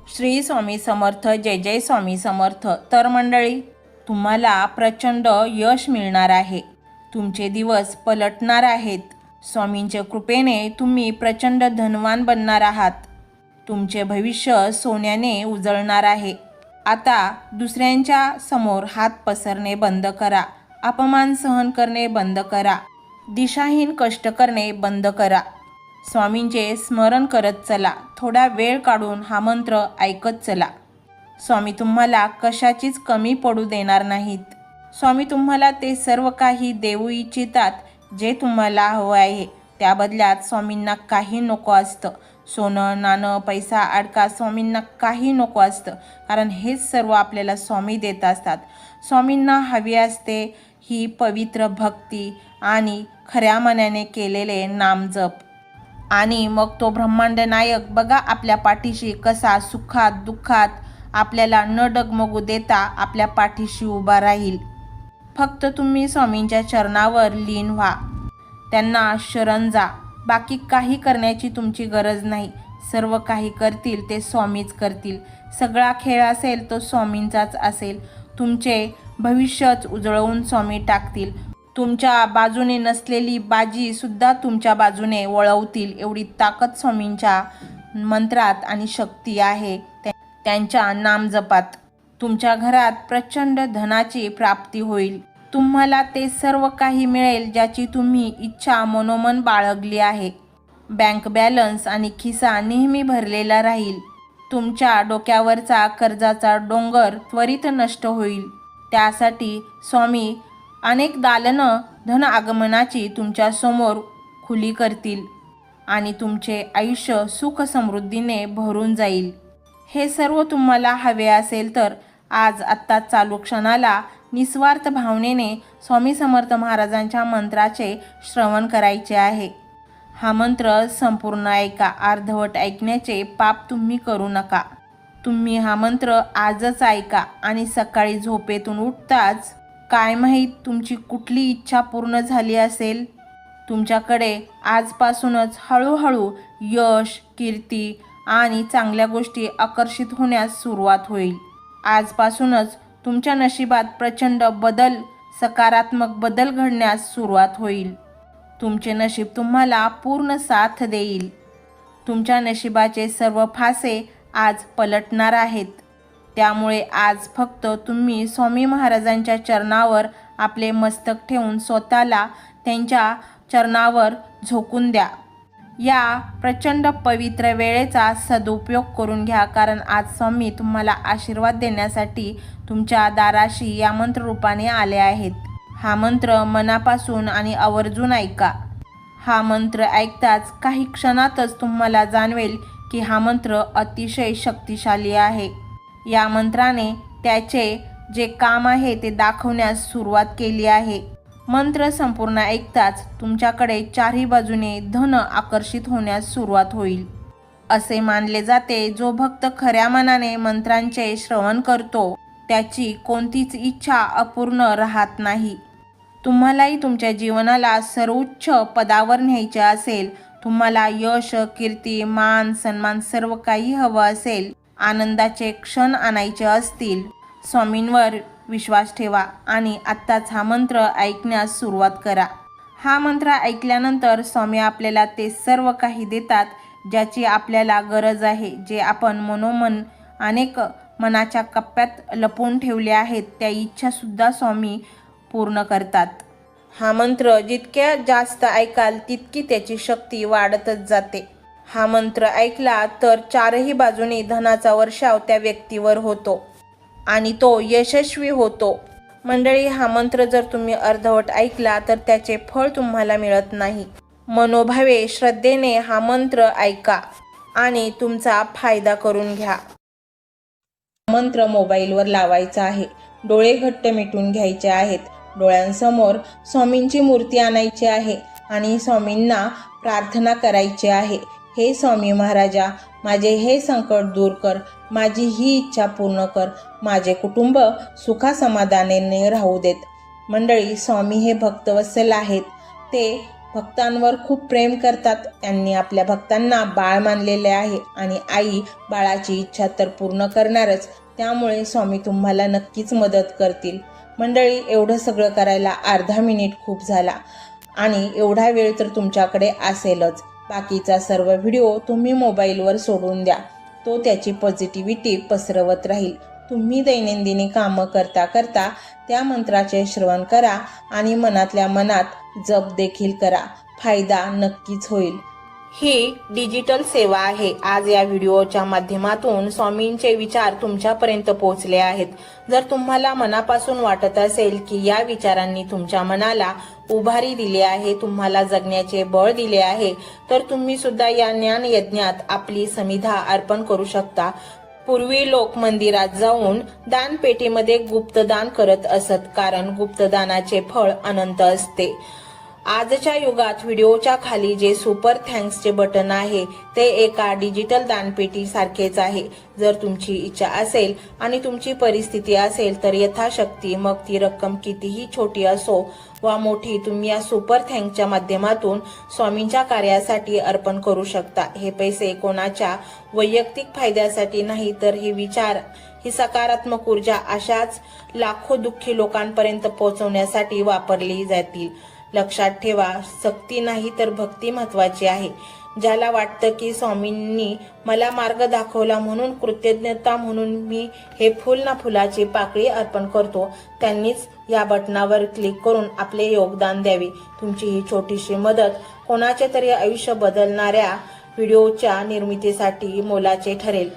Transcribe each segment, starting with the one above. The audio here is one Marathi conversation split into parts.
श्री स्वामी समर्थ. जय जय स्वामी समर्थ. तर मंडळी, तुम्हाला प्रचंड यश मिळणार आहे. तुमचे दिवस पलटणार आहेत. स्वामींच्या कृपेने तुम्ही प्रचंड धनवान बनणार आहात. तुमचे भविष्य सोन्याने उजळणार आहे. आता दुसऱ्यांच्या समोर हात पसरणे बंद करा. अपमान सहन करणे बंद करा. दिशाहीन कष्ट करणे बंद करा. स्वामींचे स्मरण करत चला. थोडा वेळ काढून हा मंत्र ऐकत चला. स्वामी तुम्हाला कशाचीच कमी पडू देणार नाहीत. स्वामी तुम्हाला ते सर्व काही देऊ इच्छितात जे तुम्हाला हवं आहे. त्या बदल्यात स्वामींना काही नको असतं. सोनं, नाणं, पैसा, अडका स्वामींना काही नको असतं. कारण हेच सर्व आपल्याला स्वामी देत असतात. स्वामींना हवी असते ही पवित्र भक्ती आणि खऱ्या मनाने केलेले नामजप. आणि मग तो ब्रह्मांड नायक बघा आपल्या पाठीशी कसा सुखात दुःखात आपल्याला न डगमगू देता आपल्या पाठीशी उभा राहील. फक्त तुम्ही स्वामींच्या चरणावर लीन व्हा. त्यांना शरण जा. बाकी काही करण्याची तुमची गरज नाही. सर्व काही करतील ते स्वामीच करतील. सगळा खेळ असेल तो स्वामींचाच असेल. तुमचे भविष्यच उजळवून स्वामी टाकतील. तुमच्या बाजूने नसलेली बाजी सुद्धा तुमच्या बाजूने वळवतील. एवढी ताकद स्वामींच्या मंत्रात आणि शक्ती आहे त्यांच्या नामजपात. तुमच्या घरात प्रचंड धनाची प्राप्ती होईल. तुम्हाला ते सर्व काही मिळेल ज्याची तुम्ही इच्छा मनोमन बाळगली आहे. बँक बॅलन्स आणि खिसा नेहमी भरलेला राहील. तुमच्या डोक्यावरचा कर्जाचा डोंगर त्वरित नष्ट होईल. त्यासाठी स्वामी अनेक दालनं धन आगमनाची तुमच्या समोर खुली करतील आणि तुमचे आयुष्य सुख समृद्धीने भरून जाईल. हे सर्व तुम्हाला हवे असेल तर आज आत्ता चालू क्षणाला निस्वार्थ भावनेने स्वामी समर्थ महाराजांच्या मंत्राचे श्रवण करायचे आहे. हा मंत्र संपूर्ण ऐका. अर्धवट ऐकण्याचे पाप तुम्ही करू नका. तुम्ही हा मंत्र आजच ऐका आणि सकाळी झोपेतून उठताच काय माहीत तुमची कुठली इच्छा पूर्ण झाली असेल. तुमच्याकडे आजपासूनच हळूहळू यश, कीर्ती आणि चांगल्या गोष्टी आकर्षित होण्यास सुरुवात होईल. आजपासूनच तुमच्या नशिबात प्रचंड बदल, सकारात्मक बदल घडण्यास सुरुवात होईल. तुमचे नशीब तुम्हाला पूर्ण साथ देईल. तुमच्या नशिबाचे सर्व फासे आज पलटणार आहेत. त्यामुळे आज फक्त तुम्ही स्वामी महाराजांच्या चरणावर आपले मस्तक ठेवून स्वतःला त्यांच्या चरणावर झोकून द्या. या प्रचंड पवित्र वेळेचा सदुपयोग करून घ्या. कारण आज स्वामी तुम्हाला आशीर्वाद देण्यासाठी तुमच्या दाराशी या मंत्ररूपाने आले आहेत. हा मंत्र मनापासून आणि आवर्जून ऐका. हा मंत्र ऐकताच काही क्षणातच तुम्हाला जाणवेल की हा मंत्र अतिशय शक्तिशाली आहे. या मंत्राने त्याचे जे काम आहे ते दाखवण्यास सुरुवात केली आहे. मंत्र संपूर्ण ऐकताच तुमच्याकडे चारही बाजूने धन आकर्षित होण्यास सुरुवात होईल. असे मानले जाते जो भक्त खऱ्या मनाने मंत्रांचे श्रवण करतो त्याची कोणतीच इच्छा अपूर्ण राहत नाही. तुम्हालाही तुमच्या जीवनाला सर्वोच्च पदावर न्यायचे असेल, तुम्हाला यश, कीर्ती, मान, सन्मान सर्व काही हवं असेल, आनंदाचे क्षण आणायचे असतील, स्वामींवर विश्वास ठेवा आणि आत्ताच हा मंत्र ऐकण्यास सुरुवात करा. हा मंत्र ऐकल्यानंतर स्वामी आपल्याला ते सर्व काही देतात ज्याची आपल्याला गरज आहे. जे आपण मनोमन अनेक मनाच्या कप्प्यात लपवून ठेवले आहेत त्या इच्छासुद्धा स्वामी पूर्ण करतात. हा मंत्र जितक्या जास्त ऐकाल तितकी त्याची शक्ती वाढतच जाते. हा मंत्र ऐकला तर चारही बाजूने धनाचा वर्षाव त्या व्यक्तीवर होतो आणि तो यशस्वी होतो. मंडळी, हा मंत्र जर तुम्ही अर्धवट ऐकला तर त्याचे फळ तुम्हाला मिळत नाही. मनोभावे श्रद्धेने हा मंत्र ऐका आणि तुमचा फायदा करून घ्या. मंत्र मोबाईलवर लावायचा आहे. डोळे घट्ट मिटून घ्यायचे आहेत. डोळ्यांसमोर स्वामींची मूर्ती आणायची आहे आणि स्वामींना प्रार्थना करायची आहे. हे स्वामी महाराजा, माझे हे संकट दूर कर. माझी ही इच्छा पूर्ण कर. माझे कुटुंब सुखासमाधानाने राहू देत. मंडळी, स्वामी हे भक्तवत्सल आहेत. ते भक्तांवर खूप प्रेम करतात. त्यांनी आपल्या भक्तांना बाळ मानलेले आहे आणि आई बाळाची इच्छा तर पूर्ण करणारच. त्यामुळे स्वामी तुम्हाला नक्कीच मदत करतील. मंडळी, एवढं सगळं करायला अर्धा मिनिट खूप झाला आणि एवढा वेळ तर तुमच्याकडे असेलच. बाकीचा सर्व व्हिडिओ तुम्ही मोबाईलवर सोडून द्या. तो त्याची पॉझिटिव्हिटी पसरवत राहील. तुम्ही दैनंदिनी कामं करता करता त्या मंत्राचे श्रवण करा आणि मनातल्या मनात जप देखील करा. फायदा नक्कीच होईल. ही डिजिटल सेवा आहे. आज या व्हिडिओच्या माध्यमातून स्वामींचे विचार तुमच्यापर्यंत पोहोचले आहेत. जर तुम्हाला मनापासून वाटत असेल की या विचारांनी तुमच्या मनाला उभारी दिली आहे, तुम्हाला जगण्याचे बळ दिले आहे, तर तुम्ही सुद्धा या ज्ञान यज्ञात आपली समिधा अर्पण करू शकता. पूर्वी लोक मंदिरात जाऊन दानपेटीमध्ये गुप्तदान करत असत, कारण गुप्तदानाचे फळ अनंत असते. आजच्या युगात व्हिडिओच्या खाली जे सुपर थँक्सचे बटन आहे ते एका डिजिटल दानपेटी सारखेच आहे. जर तुमची इच्छा असेल आणि तुमची परिस्थिती असेल तर यथाशक्ती, मग ती रक्कम कितीही छोटी असो वा मोठी, तुम्ही या सुपर थँक्सच्या माध्यमातून स्वामींच्या कार्यासाठी अर्पण करू शकता. हे पैसे कोणाच्या वैयक्तिक फायद्यासाठी नाही, तर हे विचार, ही सकारात्मक ऊर्जा अशाच लाखो दुःखी लोकांपर्यंत पोहोचवण्यासाठी वापरली जातील. लक्षात ठेवा, सक्ती नाही तर भक्ती महत्वाची आहे. ज्याला वाटतं की स्वामींनी मला मार्ग दाखवला म्हणून कृतज्ञता म्हणून मी हे फुल ना फुलाची पाकळी अर्पण करतो, त्यांनीच या बटनावर क्लिक करून आपले योगदान द्यावे. तुमची ही छोटीशी मदत कोणाचे तरी आयुष्य बदलणाऱ्या व्हिडिओच्या निर्मितीसाठी मोलाचे ठरेल.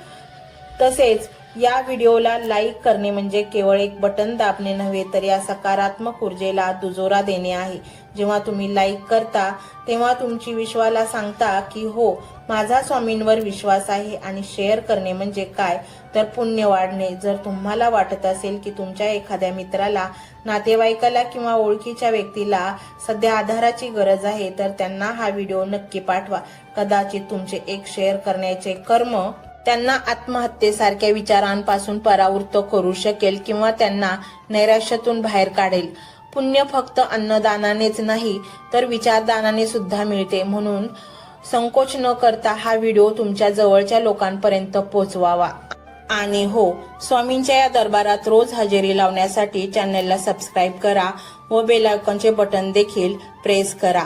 तसेच या व्हिडिओला लाईक करणे म्हणजे केवळ एक बटन दाबणे नव्हे, तर या सकारात्मक ऊर्जेला दुजोरा देणे आहे. जेव्हा तुम्ही लाईक करता तेव्हा तुमची विश्वाला सांगता की हो, माझा स्वामींवर विश्वास आहे. आणि शेअर करणे म्हणजे काय, तर पुण्य वाढणे. जर तुम्हाला वाटत असेल की तुमच्या एखाद्या मित्राला, नातेवाईकाला किंवा ओळखीच्या व्यक्तीला सध्या आधाराची गरज आहे, तर त्यांना हा व्हिडिओ नक्की पाठवा. कदाचित तुमचे एक शेअर करण्याचे कर्म त्यांना आत्महत्येसारख्या विचारांपासून परावृत्त करू शकेल किंवा त्यांना नैराश्यातून बाहेर काढेल. पुण्य फक्त अन्नदानानेच नाही तर विचारदानाने सुद्धा मिळते. म्हणून संकोच न करता हा व्हिडिओ तुमच्या जवळच्या लोकांपर्यंत पोहोचवावा. आणि हो, स्वामींच्या या दरबारात रोज हजेरी लावण्यासाठी चॅनलला सबस्क्राईब करा व बेल आयकॉनचे बटन देखील प्रेस करा.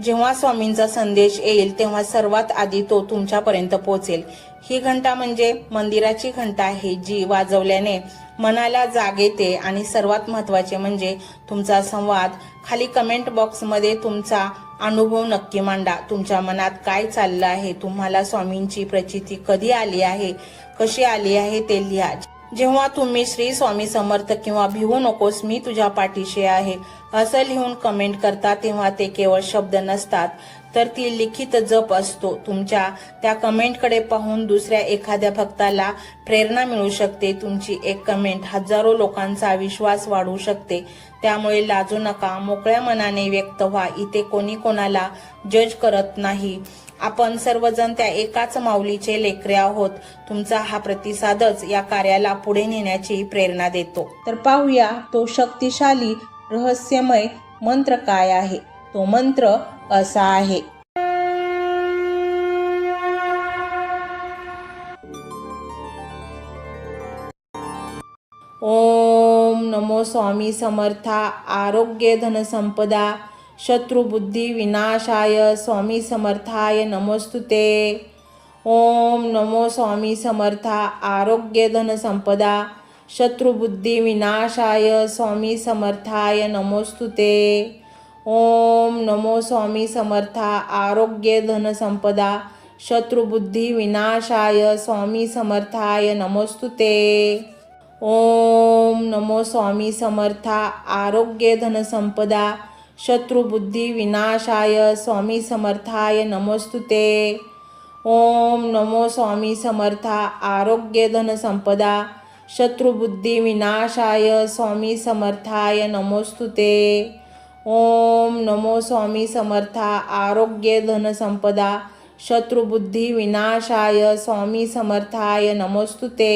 जेव्हा स्वामींचा संदेश येईल तेव्हा सर्वात आधी तो तुमच्यापर्यंत पोहोचेल. ही घंटा म्हणजे मंदिराची घंटा आहे, जी वाजवल्याने मनाला जाग येते. आणि सर्वात महत्त्वाचे म्हणजे तुमचा संवाद. खाली कमेंट बॉक्समध्ये तुमचा अनुभव नक्की मांडा. तुमच्या मनात काय चाललं आहे, तुम्हाला स्वामींची प्रचिती कधी आली आहे, कशी आली आहे ते लिहा. जेव्हा तुम्ही श्री स्वामी समर्थ किंवा भिवू नकोस मी तुझ्या पाठीशी आहे असं लिहून कमेंट करता, तेव्हा ते केवळ शब्द नसतात, तर ती लिखित जप असतो. तुमच्या त्या कमेंटकडे पाहून दुसऱ्या एखाद्या भक्ताला प्रेरणा मिळू शकते. तुमची एक कमेंट हजारो लोकांचा विश्वास वाढवू शकते. त्यामुळे लाजू नका, मोकळ्या मनाने व्यक्त व्हा. इथे कोणी कोणाला जज करत नाही. आपण सर्वजण त्या एकाच माऊलीचे लेकरे आहोत. तुमचा हा प्रतिसादच या कार्याला पुढे नेण्याची प्रेरणा देतो. तर पाहूया तो शक्तिशाली रहस्यमय मंत्र काय आहे. तो मंत्र असा आहे. ओम नमो स्वामी समर्था आरोग्य धन संपदा शत्रुबुद्धी विनाशाय स्वामी समर्थाय नमोस्तुते. ओम नमो स्वामी समर्था आरोग्य धन संपदा शत्रुबुद्धी विनाशाय स्वामी समर्थाय नमोस्तुते. ओम नमो स्वामी समर्था आरोग्य धन संपदा शत्रुबुद्धी विनाशाय स्वामी समर्थाय नमोस्तुते. ओम नमो स्वामी समर्था आरोग्य धन संपदा शत्रुबुद्धी विनाशाय स्वामी समर्थाय नमोस्तुते. ओम नमो स्वामी समर्था आरोग्य धन संपदा शत्रुबुद्धी विनाशाय स्वामी समर्थाय नमोस्तुते. ओम नमो स्वामी समर्था आरोग्य धन संपदा शत्रुबुद्धी विनाशाय स्वामी समर्थाय नमोस्तुते.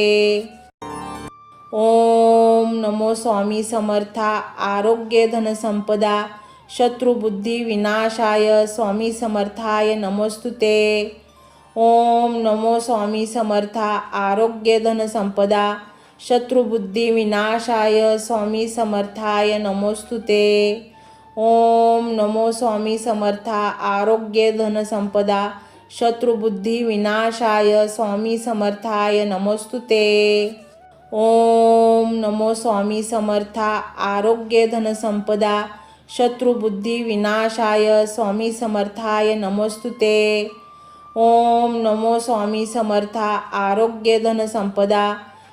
ओम नमो स्वामी समर्था आरोग्य धन संपदा शत्रुबुद्धी विनाशाय स्वामी समर्थाय नमोस्तुते। ओम नमो स्वामी समर्था आरोग्य धन संपदा शत्रुबुद्धी विनाशाय स्वामी समर्थाय नमोस्तुते। ओम नमो स्वामी समर्था आरोग्य धन संपदा शत्रुबुद्धी विनाशाय स्वामी समर्थाय नमोस्तुते। ओम नमो स्वामी समर्था आरोग्य धन संपदा शत्रुबुद्धी विनाशाय स्वामी समर्थाय नमोस्तुते। ओम नमो स्वामी समर्था आरोग्य धन संपदा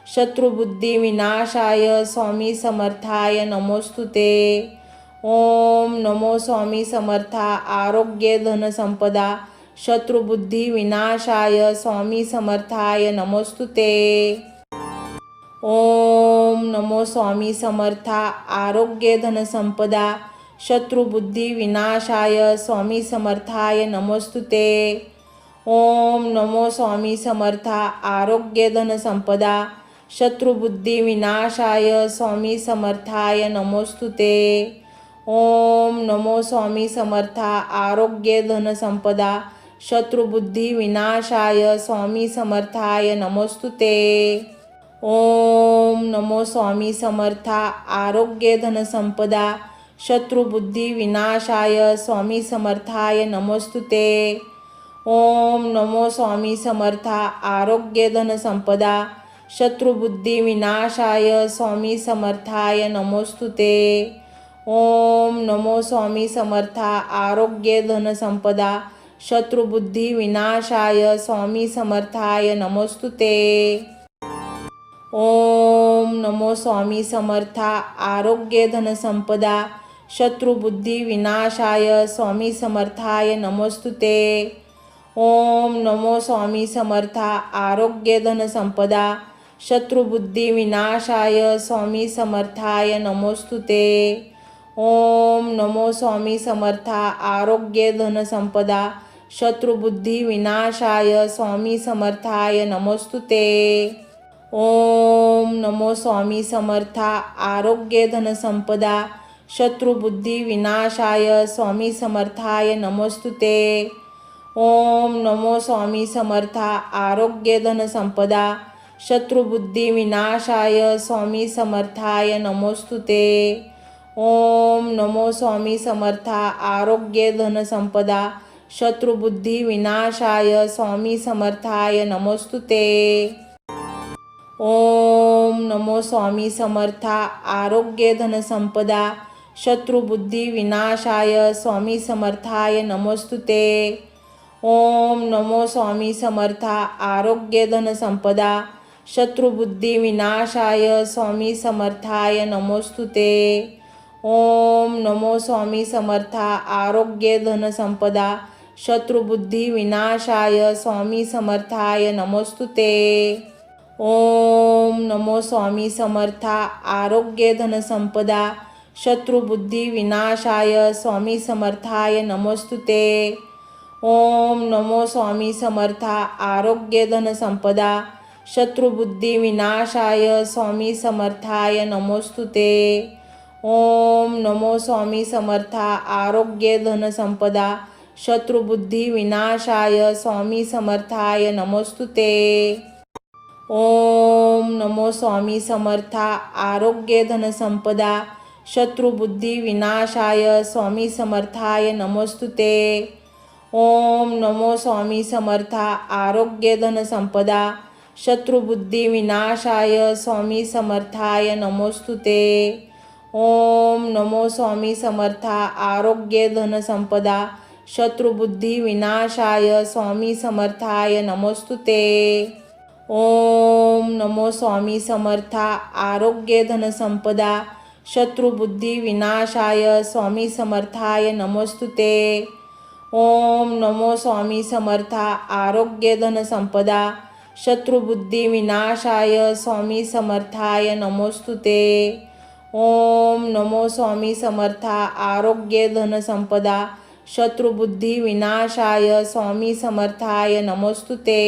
शत्रुबुद्धी विनाशाय स्वामी समर्थाय नमोस्तुते। ओम नमो स्वामी समर्था आरोग्य धन संपदा शत्रुबुद्धी विनाशाय स्वामी समर्थाय नमोस्तुते। ओम नमो स्वामी समर्था आरोग्य धन संपदा शत्रुबुद्धी विनाशाय स्वामी समर्थाय नमोस्तुते। ओम नमो स्वामी समर्था आरोग्य धन संपदा शत्रुबुद्धी विनाशाय स्वामी समर्थाय नमोस्तुते। ओम नमो स्वामी समर्था आरोग्य धन संपदा शत्रुबुद्धी विनाशाय स्वामी समर्थाय नमोस्तुते। ओम नमो स्वामी समर्था आरोग्य धन संपदा शत्रुबुद्धी विनाशाय स्वामी समर्थाय नमोस्तुते। ओम नमो स्वामी समर्था आरोग्य धन संपदा शत्रुबुद्धी विनाशाय स्वामी समर्थाय नमोस्तुते। ओम नमो स्वामी समर्था आरोग्य धन संपदा शत्रुबुद्धी विनाशाय स्वामी समर्थाय नमोस्तुते। ओम नमो स्वामी समर्था आरोग्य धन संपदा शत्रुबुद्धी विनाशाय स्वामी समर्थाय नमोस्तुते। ओम नमो स्वामी समर्था आरोग्य धन संपदा शत्रुबुद्धी विनाशाय स्वामी समर्थाय नमोस्तुते। ओम नमो स्वामी समर्था आरोग्य धन संपदा शत्रुबुद्धी विनाशाय स्वामी समर्थाय नमोस्तुते। ओम नमो स्वामी समर्था आरोग्य धन संपदा शत्रुबुद्धी विनाशाय स्वामी समर्थाय नमोस्तुते। ओम नमो स्वामी समर्था आरोग्य धन संपदा शत्रुबुद्धी विनाशाय स्वामी समर्थाय नमोस्तुते। ओम नमो स्वामी समर्था आरोग्य धन संपदा शत्रुबुद्धी विनाशाय स्वामी समर्थाय नमोस्तुते। ओम नमो स्वामी समर्था आरोग्य धन संपदा शत्रुबुद्धी विनाशाय स्वामी समर्थाय नमोस्तुते। ओम नमो स्वामी समर्था आरोग्य धन संपदा शत्रुबुद्धी विनाशाय स्वामी समर्थाय नमोस्तुते। ओम नमो स्वामी समर्था आरोग्य धन संपदा शत्रुबुद्धी विनाशाय स्वामी समर्थाय नमोस्तुते। ओम नमो स्वामी समर्था आरोग्य धन संपदा शत्रुबुद्धी विनाशाय स्वामी समर्थाय नमोस्तुते। ओम नमो स्वामी समर्था आरोग्य धन संपदा शत्रुबुद्धी विनाशाय स्वामी समर्थाय नमोस्तुते। ओम नमो स्वामी समर्था आरोग्य धन संपदा शत्रुबुद्धी विनाशाय स्वामी समर्थाय नमोस्तुते। ओम नमो स्वामी समर्था आरोग्य धन संपदा शत्रुबुद्धी विनाशाय स्वामी समर्थाय नमोस्तुते। ओम नमो स्वामी समर्था आरोग्य धन संपदा शत्रुबुद्धी विनाशाय स्वामी समर्थाय नमोस्तुते। ओम नमो स्वामी समर्था आरोग्य धन संपदा शत्रुबुद्धी विनाशाय स्वामी समर्थाय नमोस्तुते। ओम नमो स्वामी समर्था आरोग्य धन संपदा शत्रुबुद्धी विनाशाय स्वामी समर्थाय नमोस्तुते। ओम नमो स्वामी समर्था आरोग्य धन संपदा शत्रुबुद्धी विनाशाय स्वामी समर्थाय नमोस्तुते। ओम नमो स्वामी समर्था आरोग्य धन संपदा शत्रुबुद्धी विनाशाय स्वामी समर्थाय नमोस्तुते।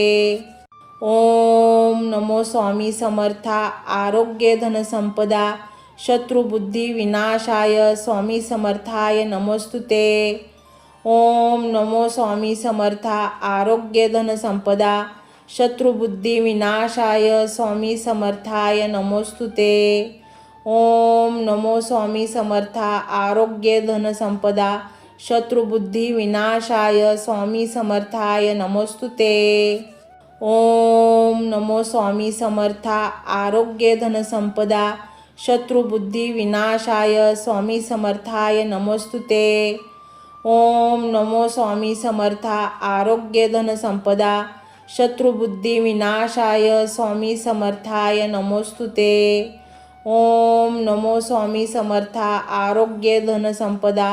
ओम नमो स्वामी समर्था आरोग्य धन संपदा शत्रुबुद्धी विनाशाय स्वामी समर्थाय नमोस्तुते। ओम नमो स्वामी समर्था आरोग्य धन संपदा शत्रुबुद्धी विनाशाय स्वामी समर्थाय नमोस्तुते। ओम नमो स्वामी समर्था आरोग्य धन संपदा शत्रुबुद्धी विनाशाय स्वामी समर्थाय नमोस्तुते। ओम नमो स्वामी समर्था आरोग्य धन संपदा शत्रुबुद्धी विनाशाय स्वामी समर्थाय नमोस्तुते। ओम नमो स्वामी समर्था आरोग्य धन संपदा शत्रुबुद्धी विनाशाय स्वामी समर्थाय नमोस्तुते। ओम नमो स्वामी समर्था आरोग्य धन संपदा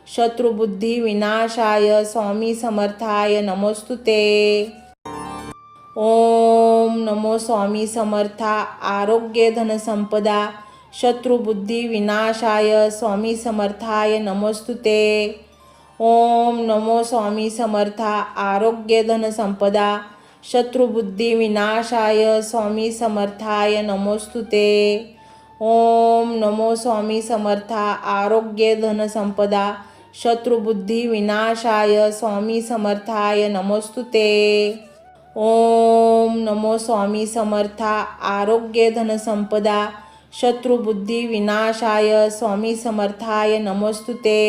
शत्रुबुद्धी विनाशाय स्वामी समर्थाय नमोस्तुते। ओम नमो स्वामी समर्था आरोग्य धन संपदा शत्रुबुद्धी विनाशाय स्वामी समर्थाय नमोस्तुते। ओम नमो स्वामी समर्था आरोग्य धन संपदा शत्रुबुद्धी विनाशाय स्वामी समर्थाय नमोस्तुते। ओम नमो स्वामी समर्था आरोग्य धन संपदा शत्रुबुद्धी विनाशाय स्वामी समर्थाय नमोस्तुते। ओम नमो स्वामी समर्था आरोग्य धन संपदा शत्रुबुद्धी विनाशाय स्वामी समर्थाय नमोस्तुते।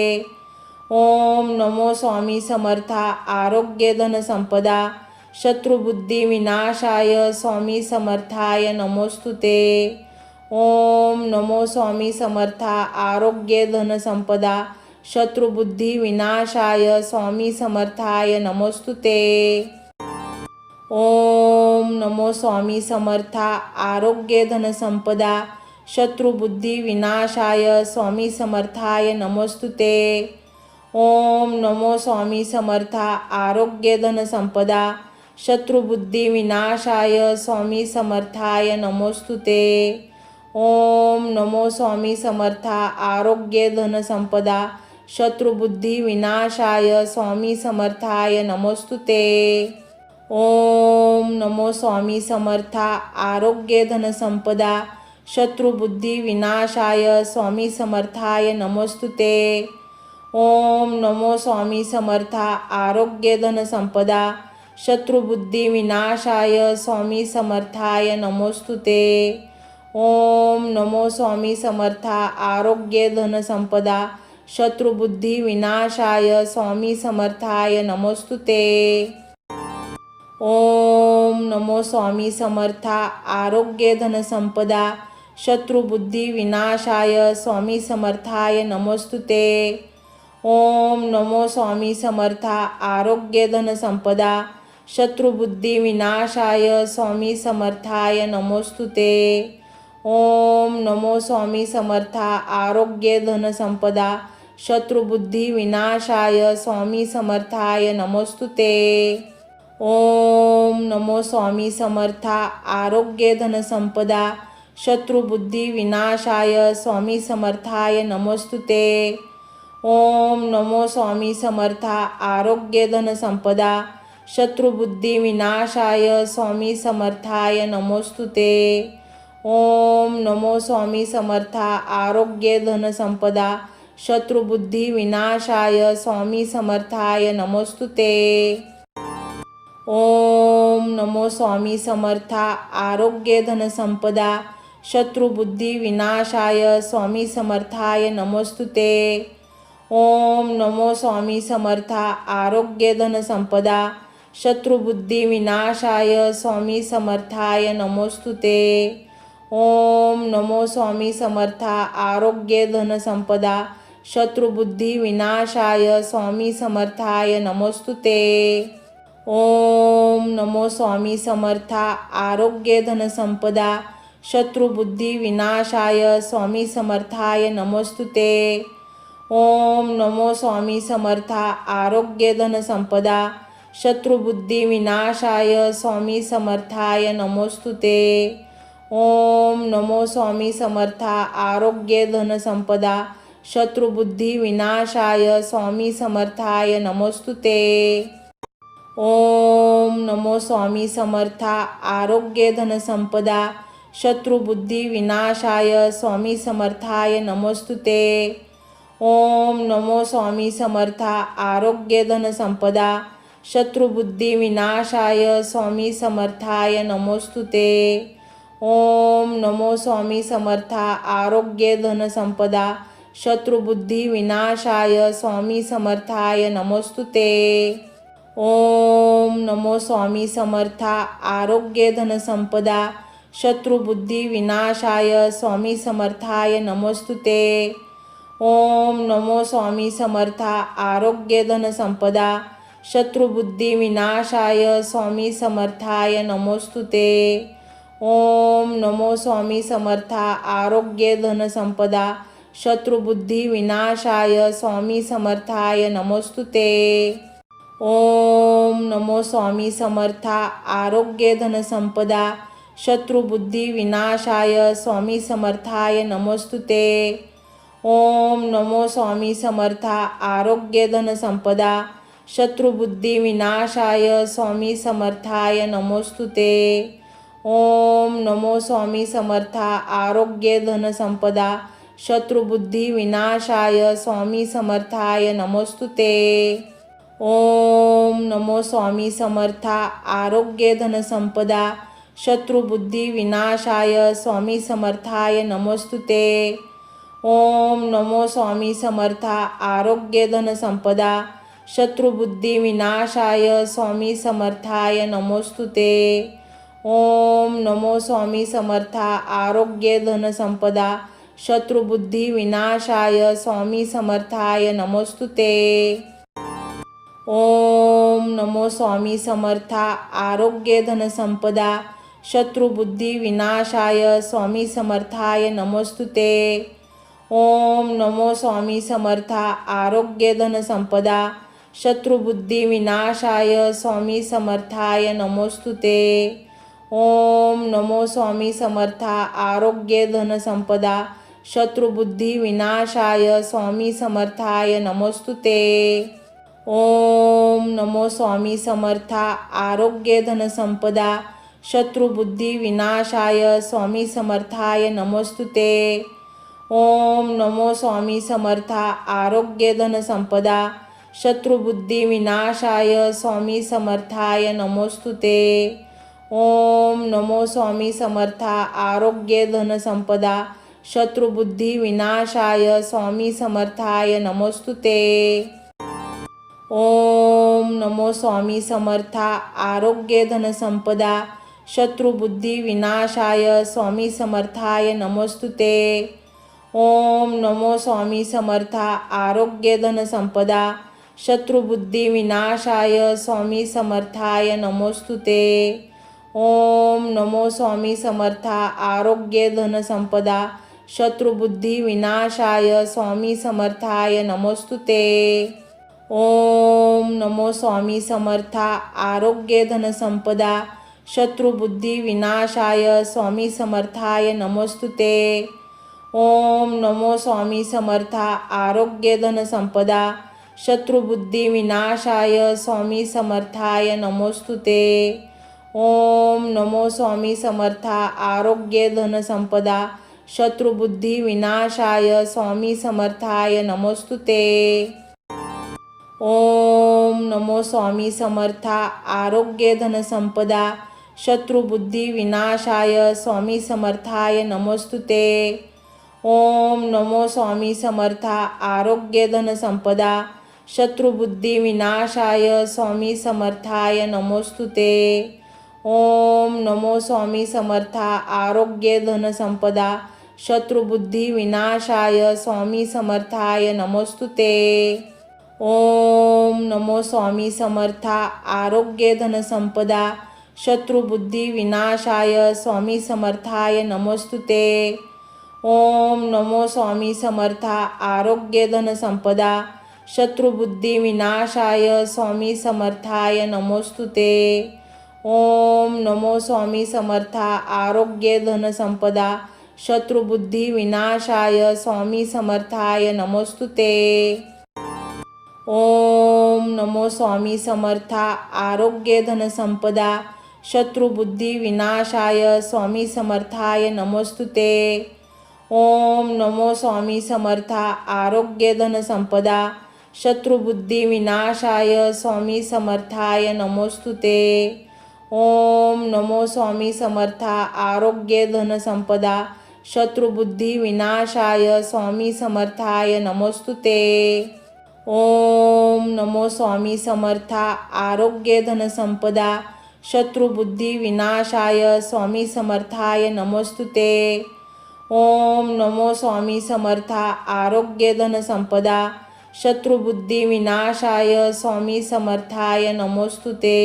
ओम नमो स्वामी समर्था आरोग्य धन संपदा शत्रुबुद्धी विनाशाय स्वामी समर्थाय नमोस्तुते। ओम नमो स्वामी समर्था आरोग्य धन संपदा शत्रुबुद्धी विनाशाय स्वामी समर्थाय नमोस्तुते। ओम नमो स्वामी समर्था आरोग्य धन संपदा शत्रुबुद्धी विनाशाय स्वामी समर्थाय नमोस्तुते। ओम नमो स्वामी समर्था आरोग्य धन संपदा शत्रुबुद्धी विनाशाय स्वामी समर्थाय नमोस्तुते। ओम नमो स्वामी समर्था आरोग्य धन संपदा शत्रुबुद्धी विनाशाय स्वामी समर्थाय नमोस्तुते। ओम नमो स्वामी समर्था आरोग्य धन संपदा शत्रुबुद्धी विनाशाय स्वामी समर्थाय नमोस्तुते। ओम नमो स्वामी समर्था आरोग्य धन संपदा शत्रुबुद्धी विनाशाय स्वामी समर्थाय नमोस्तुते। ओम नमो स्वामी समर्था आरोग्य धन संपदा शत्रुबुद्धी विनाशाय स्वामी समर्थाय नमोस्तुते। ओम नमो स्वामी समर्था आरोग्य धन संपदा शत्रुबुद्धी विनाशाय स्वामी समर्थाय नमोस्तुते। ओम नमो स्वामी समर्था आरोग्य धन संपदा शत्रुबुद्धी विनाशाय स्वामी समर्थाय नमोस्तुते। ओम नमो स्वामी समर्था आरोग्य धन संपदा शत्रुबुद्धी विनाशाय स्वामी समर्थाय नमोस्तुते। ओम नमो स्वामी समर्था आरोग्य धन संपदा शत्रुबुद्धी विनाशाय स्वामी समर्थाय नमोस्तुते। ओम नमो स्वामी समर्था आरोग्य धन संपदा शत्रुबुद्धी विनाशाय स्वामी समर्थाय नमोस्तुते। ओम नमो स्वामी समर्था आरोग्य धन संपदा शत्रुबुद्धी विनाशाय स्वामी समर्थाय नमोस्तुते। ओम नमो स्वामी समर्था आरोग्य धन संपदा शत्रुबुद्धी विनाशाय स्वामी समर्थाय नमोस्तुते। ओम नमो स्वामी समर्था आरोग्य धन संपदा शत्रुबुद्धी विनाशाय स्वामी समर्थाय नमोस्तुते। ओम नमो स्वामी समर्था आरोग्य धन संपदा शत्रुबुद्धी विनाशाय स्वामी समर्थाय नमोस्तुते। ओम नमो स्वामी समर्था आरोग्य धन संपदा शत्रुबुद्धी विनाशाय स्वामी समर्थाय नमोस्तुते। ओम नमो स्वामी समर्था आरोग्य धन संपदा शत्रुबुद्धी विनाशाय स्वामी समर्थाय नमोस्तुते। ओम नमो स्वामी समर्था आरोग्य धन संपदा शत्रुबुद्धी विनाशाय स्वामी समर्थाय नमोस्तुते। ओम नमो स्वामी समर्था आरोग्य धन संपदा शत्रुबुद्धी विनाशाय स्वामी समर्थाय नमोस्तुते. ओम नमो स्वामी समर्था. आरोग्य धन संपदा शत्रुबुद्धी विनाशाय स्वामी समर्थाय नमोस्तुते. ओम नमो स्वामी समर्था. आरोग्य धन संपदा शत्रुबुद्धी विनाशाय स्वामी समर्थाय नमोस्तुते. ओम नमो स्वामी समर्था. आरोग्य धन संपदा शत्रुबुद्धी विनाशाय स्वामी समर्थाय नमोस्तुते. ओम नमो स्वामी समर्था. आरोग्य धन संपदा शत्रुबुद्धी विनाशाय स्वामी समर्थाय नमोस्तुते. ओम नमो स्वामी समर्था. आरोग्य धन संपदा शत्रुबुद्धी विनाशाय स्वामी समर्थाय नमोस्तुते. ओम नमो स्वामी समर्था. आरोग्य धन संपदा शत्रुबुद्धी विनाशाय स्वामी समर्थाय नमोस्तुते. ओम नमो स्वामी समर्था. आरोग्य धन संपदा शत्रुबुद्धी विनाशाय स्वामी समर्थाय नमोस्तुते. ओम नमो स्वामी समर्था. आरोग्य धन संपदा शत्रुबुद्धी विनाशाय स्वामी समर्थाय नमोस्तुते. ओम नमो स्वामी समर्था. आरोग्य धन संपदा शत्रुबुद्धी विनाशाय स्वामी समर्थाय नमोस्तुते. ओम नमो स्वामी समर्था. आरोग्य धन संपदा शत्रुबुद्धी विनाशाय स्वामी समर्थाय नमोस्तुते. ओम नमो स्वामी समर्था. आरोग्य धन संपदा शत्रुबुद्धी विनाशाय स्वामी समर्थाय नमोस्तुते. ओम नमो स्वामी समर्था. आरोग्य धन संपदा शत्रुबुद्धी विनाशाय स्वामी समर्थाय नमोस्तुते. ओम नमो स्वामी समर्था. आरोग्य धन संपदा शत्रुबुद्धी विनाशाय स्वामी समर्थाय नमोस्तुते. ओम नमो स्वामी समर्था. आरोग्य धन संपदा शत्रुबुद्धी विनाशाय स्वामी समर्थाय नमोस्तुते. ओम नमो स्वामी समर्था. आरोग्य धन संपदा शत्रुबुद्धी विनाशाय स्वामी समर्थाय नमोस्तुते. ओम नमो स्वामी समर्था. आरोग्य धन संपदा शत्रुबुद्धी विनाशाय स्वामी समर्थाय नमोस्तुते. ओम नमो स्वामी समर्था. आरोग्य धन संपदा शत्रुबुद्धी विनाशाय स्वामी समर्थाय नमोस्तुते. ओम नमो स्वामी समर्था. आरोग्य धन संपदा शत्रुबुद्धी विनाशाय स्वामी समर्थाय नमोस्तुते. ओम नमो स्वामी समर्था. आरोग्य धन संपदा शत्रुबुद्धी विनाशाय स्वामी समर्थाय नमोस्तुते. ओम नमो स्वामी समर्था. आरोग्य धन संपदा शत्रुबुद्धी विनाशाय स्वामी समर्थाय नमोस्तुते. ओम नमो स्वामी समर्था. आरोग्य धन संपदा शत्रुबुद्धी विनाशाय स्वामी समर्थाय नमोस्तुते. ओम नमो स्वामी समर्था. आरोग्य धन संपदा शत्रुबुद्धी विनाशाय स्वामी समर्थाय नमोस्तुते. ओम नमो स्वामी समर्था. आरोग्य धन संपदा शत्रुबुद्धी विनाशाय स्वामी समर्थाय नमोस्तुते. ओम नमो स्वामी समर्था. आरोग्य धन संपदा शत्रुबुद्धी विनाशाय स्वामी समर्थाय नमोस्तुते. ओम नमो स्वामी समर्था. आरोग्य धन संपदा शत्रुबुद्धी विनाशाय स्वामी समर्थाय नमोस्तुते. ओम नमो स्वामी समर्था. आरोग्य धन संपदा शत्रुबुद्धी विनाशाय स्वामी समर्थाय नमोस्तुते. ओम नमो स्वामी समर्था. आरोग्य धन संपदा शत्रुबुद्धी विनाशाय स्वामी समर्थाय नमोस्तुते. ओम नमो स्वामी समर्था. आरोग्य धन संपदा शत्रुबुद्धी विनाशाय स्वामी समर्थाय नमोस्तुते. ओम नमो स्वामी समर्था. आरोग्य धन संपदा शत्रुबुद्धी विनाशाय स्वामी समर्थाय नमोस्तुते. ओम नमो स्वामी समर्था. आरोग्य धन संपदा शत्रुबुद्धी विनाशाय स्वामी समर्थाय नमोस्तुते. ओम नमो स्वामी समर्था. आरोग्य धन संपदा शत्रुबुद्धी विनाशाय स्वामी समर्थाय नमोस्तुते. ओम नमो स्वामी समर्था. आरोग्य धन संपदा शत्रुबुद्धी विनाशाय स्वामी समर्थाय नमोस्तुते. ओम नमो स्वामी समर्था. आरोग्य धन संपदा शत्रुबुद्धी विनाशाय स्वामी समर्थाय नमोस्तुते. ओम नमो स्वामी समर्था. आरोग्य धन संपदा शत्रुबुद्धी विनाशाय स्वामी समर्थाय नमोस्तुते.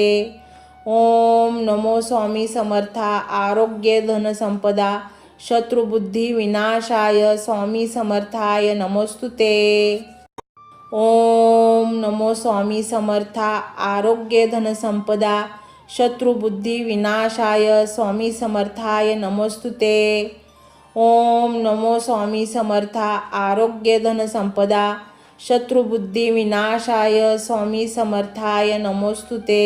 ओम नमो स्वामी समर्था. आरोग्य धन संपदा शत्रुबुद्धी विनाशाय स्वामी समर्थाय नमोस्तुते. ओम नमो स्वामी समर्था. आरोग्य धन संपदा शत्रुबुद्धी विनाशाय स्वामी समर्थाय नमोस्तुते. ओम नमो स्वामी समर्था. आरोग्य धन संपदा शत्रुबुद्धी विनाशाय स्वामी समर्थाय नमोस्तुते.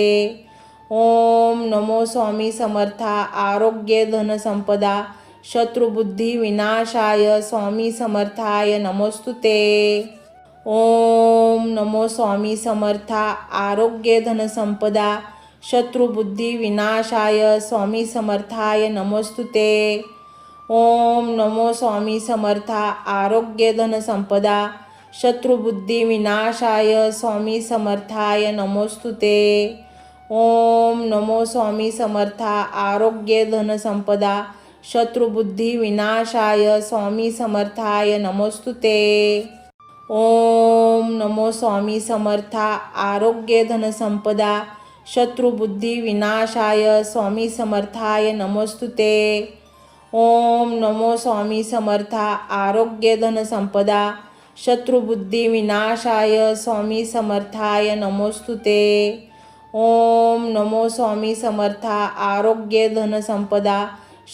ओम नमो स्वामी समर्था. आरोग्य धन संपदा शत्रुबुद्धी विनाशाय स्वामी समर्थाय नमोस्तुते. ओम नमो स्वामी समर्था. आरोग्य धन संपदा शत्रुबुद्धी विनाशाय स्वामी समर्थाय नमोस्तुते. ओम नमो स्वामी समर्था. आरोग्य धन संपदा शत्रुबुद्धी विनाशाय स्वामी समर्थाय नमोस्तुते. ओम नमो स्वामी समर्था. आरोग्य धन संपदा शत्रुबुद्धी विनाशाय स्वामी समर्थाय नमोस्तुते. ओम नमो स्वामी समर्था. आरोग्य धन संपदा शत्रुबुद्धी विनाशाय स्वामी समर्थाय नमोस्तुते. ओम नमो स्वामी समर्था. आरोग्य धन संपदा शत्रुबुद्धी विनाशाय स्वामी समर्थाय नमोस्तुते. ओम नमो स्वामी समर्था. आरोग्य धन संपदा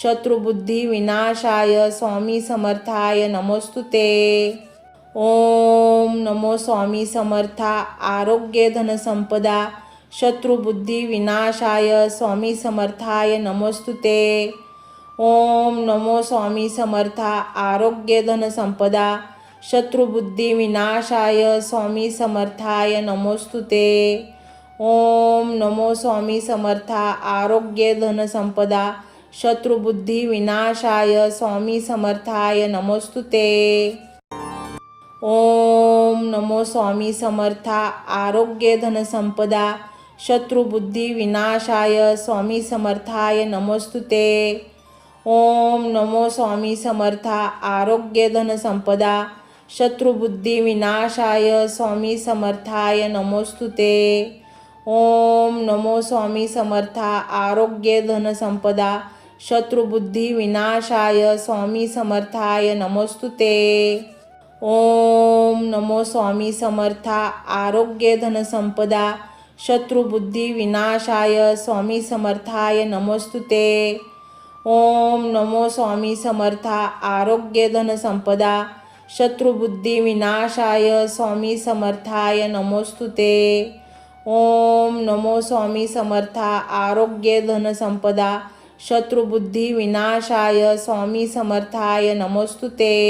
शत्रुबुद्धी विनाशाय स्वामी समर्थाय नमोस्तुते. ओम नमो स्वामी समर्था. आरोग्य धन संपदा शत्रुबुद्धी विनाशाय स्वामी समर्थाय नमोस्तुते. ओम नमो स्वामी समर्था. आरोग्य धन संपदा शत्रुबुद्धी विनाशाय स्वामी समर्थाय नमोस्तुते. ओम नमो स्वामी समर्था. आरोग्य धन संपदा शत्रुबुद्धी विनाशाय स्वामी समर्थाय नमोस्तुते. ओम नमो स्वामी समर्था. आरोग्य धन संपदा शत्रुबुद्धी विनाशाय स्वामी समर्थाय नमोस्तुते. ओम नमो स्वामी समर्था. आरोग्य धन संपदा शत्रुबुद्धी विनाशाय स्वामी समर्थाय नमोस्तुते. ओम नमो स्वामी समर्था. आरोग्य धन संपदा शत्रुबुद्धी विनाशाय स्वामी समर्थाय नमोस्तुते. ओम नमो स्वामी समर्था. आरोग्य धन संपदा शत्रुबुद्धी विनाशाय स्वामी समर्थाय नमोस्तुते. ओम नमो स्वामी समर्था. आरोग्य धन संपदा शत्रुबुद्धी विनाशाय स्वामी समर्थाय नमोस्तुते. ओम नमो स्वामी समर्था. आरोग्य धन संपदा शत्रुबुद्धी विनाशाय स्वामी समर्थाय नमोस्तुते.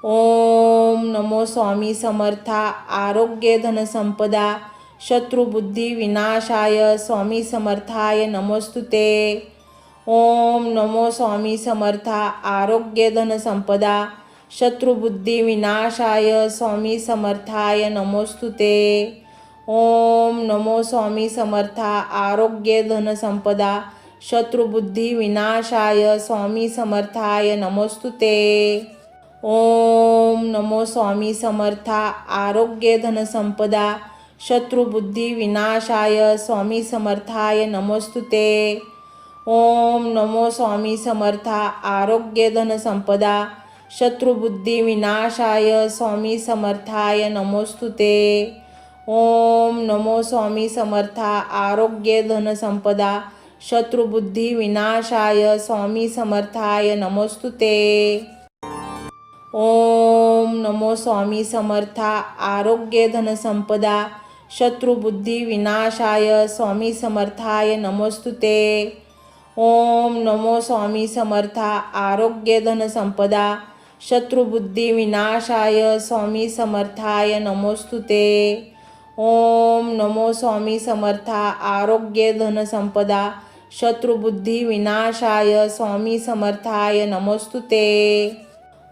ओम नमो स्वामी समर्था. आरोग्य धन संपदा शत्रुबुद्धी विनाशाय स्वामी समर्थाय नमोस्तुते. ओम नमो स्वामी समर्था. आरोग्य धन संपदा शत्रुबुद्धी विनाशाय स्वामी समर्थाय नमोस्तुते. ओम नमो स्वामी समर्था. आरोग्य धन संपदा शत्रुबुद्धी विनाशाय स्वामी समर्थाय नमोस्तुते. ओम नमो स्वामी समर्था. आरोग्य धन संपदा शत्रुबुद्धी विनाशाय स्वामी समर्थाय नमोस्तुते. ओम नमो स्वामी समर्था. आरोग्य धन संपदा शत्रुबुद्धी विनाशाय स्वामी समर्थाय नमोस्तुते. ओम नमो स्वामी समर्था. आरोग्य धन संपदा शत्रुबुद्धी विनाशाय स्वामी समर्थाय नमोस्तुते. ओम नमो स्वामी समर्था. आरोग्य धन संपदा शत्रुबुद्धी विनाशाय स्वामी समर्थाय नमोस्तुते। ओम नमो स्वामी समर्था आरोग्य धन संपदा शत्रुबुद्धी विनाशाय स्वामी समर्थाय नमोस्तुते। ओम नमो स्वामी समर्था आरोग्य धन संपदा शत्रुबुद्धी विनाशाय स्वामी समर्थाय नमोस्तुते।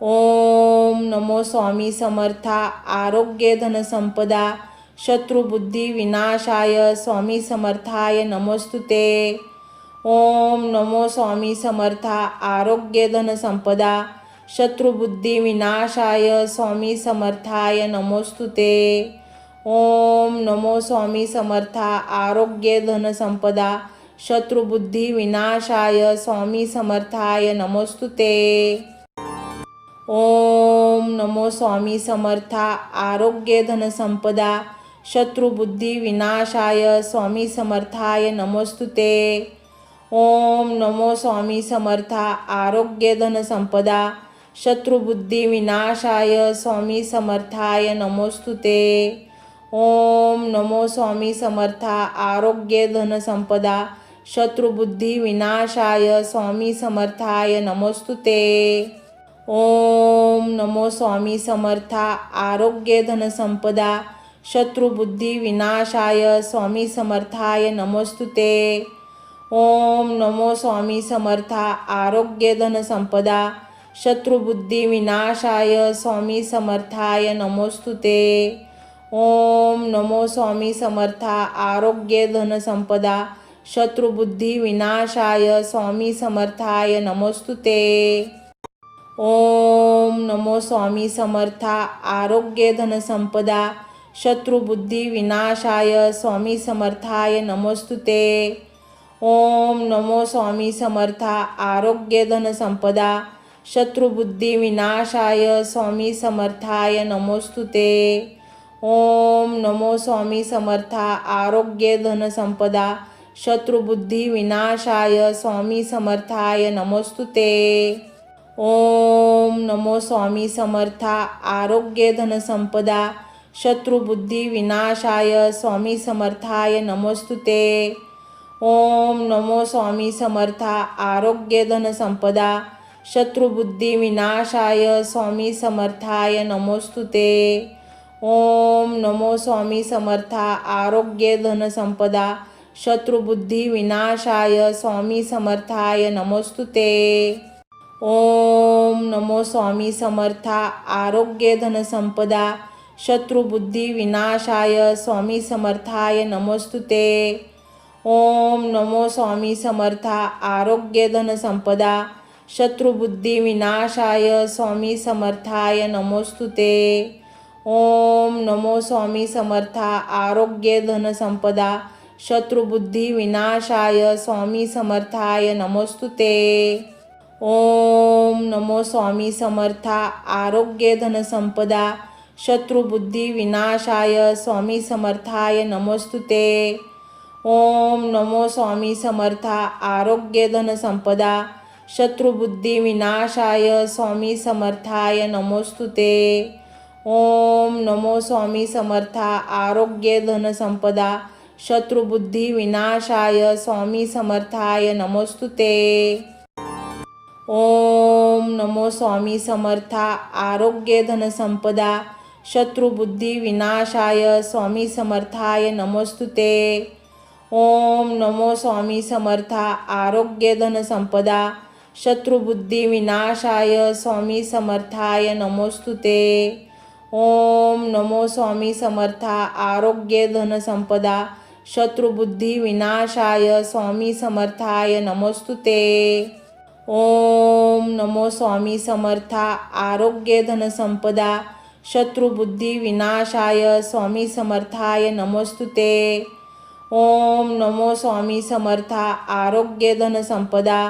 ओम नमो स्वामी समर्था आरोग्य धन संपदा शत्रुबुद्धी विनाशाय स्वामी समर्थाय नमोस्तुते। ओम नमो स्वामी समर्था आरोग्य धन संपदा शत्रुबुद्धी विनाशाय स्वामी समर्थाय नमोस्तुते। ओम नमो स्वामी समर्था आरोग्य धन संपदा शत्रुबुद्धी विनाशाय स्वामी समर्थाय नमोस्तुते। ओम नमो स्वामी समर्था आरोग्य धन संपदा शत्रुबुद्धी विनाशाय स्वामी समर्थाय नमोस्तुते। ओम नमो स्वामी समर्था आरोग्य धन संपदा शत्रुबुद्धी विनाशाय स्वामी समर्थाय नमोस्तुते। ओम नमो स्वामी समर्था आरोग्य धन संपदा शत्रुबुद्धी विनाशाय स्वामी समर्थाय नमोस्तुते। ओम नमो स्वामी समर्था आरोग्य धन संपदा शत्रुबुद्धी विनाशाय स्वामी समर्थाय नमोस्तुते। ओम नमो स्वामी समर्था आरोग्य धन संपदा शत्रुबुद्धी विनाशाय स्वामी समर्थाय नमोस्तुते। ओम नमो स्वामी समर्था आरोग्य धन संपदा शत्रुबुद्धी विनाशाय स्वामी समर्थाय नमोस्तुते। ओम नमो स्वामी समर्था आरोग्य धन संपदा शत्रुबुद्धी विनाशाय स्वामी समर्थाय नमोस्तुते। ओम नमो स्वामी समर्था आरोग्य धन संपदा शत्रुबुद्धी विनाशाय स्वामी समर्थाय नमोस्तुते। ओम नमो स्वामी समर्था आरोग्य धन संपदा शत्रुबुद्धी विनाशाय स्वामी समर्थाय नमोस्तुते। ओम नमो स्वामी समर्था आरोग्य धन संपदा शत्रुबुद्धी विनाशाय स्वामी समर्थाय नमोस्तुते। ओम नमो स्वामी समर्था आरोग्य धन संपदा शत्रुबुद्धी विनाशाय स्वामी समर्थाय नमोस्तुते। ओम नमो स्वामी समर्था आरोग्य धन संपदा शत्रुबुद्धी विनाशाय स्वामी समर्थाय नमोस्तुते। ओम नमो स्वामी समर्था आरोग्य धन संपदा शत्रुबुद्धी विनाशाय स्वामी समर्थाय नमोस्तुते। ओम नमो स्वामी समर्था आरोग्य धन संपदा शत्रुबुद्धी विनाशाय स्वामी समर्थाय नमोस्तुते। ओम नमो स्वामी समर्था आरोग्य धन संपदा शत्रुबुद्धी विनाशाय स्वामी समर्थाय नमोस्तुते। ओम नमो स्वामी समर्था आरोग्य धन संपदा शत्रुबुद्धी विनाशाय स्वामी समर्थाय नमोस्तुते। ओम नमो स्वामी समर्था आरोग्य धन संपदा शत्रुबुद्धी विनाशाय स्वामी समर्थाय नमोस्तुते। ओम नमो स्वामी समर्था आरोग्य धन संपदा शत्रुबुद्धी विनाशाय स्वामी समर्थाय नमोस्तुते। ओम नमो स्वामी समर्था आरोग्य धन संपदा शत्रुबुद्धी विनाशाय स्वामी समर्थाय नमोस्तुते। ओम नमो स्वामी समर्था आरोग्य धन संपदा शत्रुबुद्धी विनाशाय स्वामी समर्थाय नमोस्तुते। ओम नमो स्वामी समर्था आरोग्य धन संपदा शत्रुबुद्धी विनाशाय स्वामी समर्थाय नमोस्तुते। ओम नमो स्वामी समर्था आरोग्य धन संपदा शत्रुबुद्धी विनाशाय स्वामी समर्थाय नमोस्तुते। ओम नमो स्वामी समर्था आरोग्य धन संपदा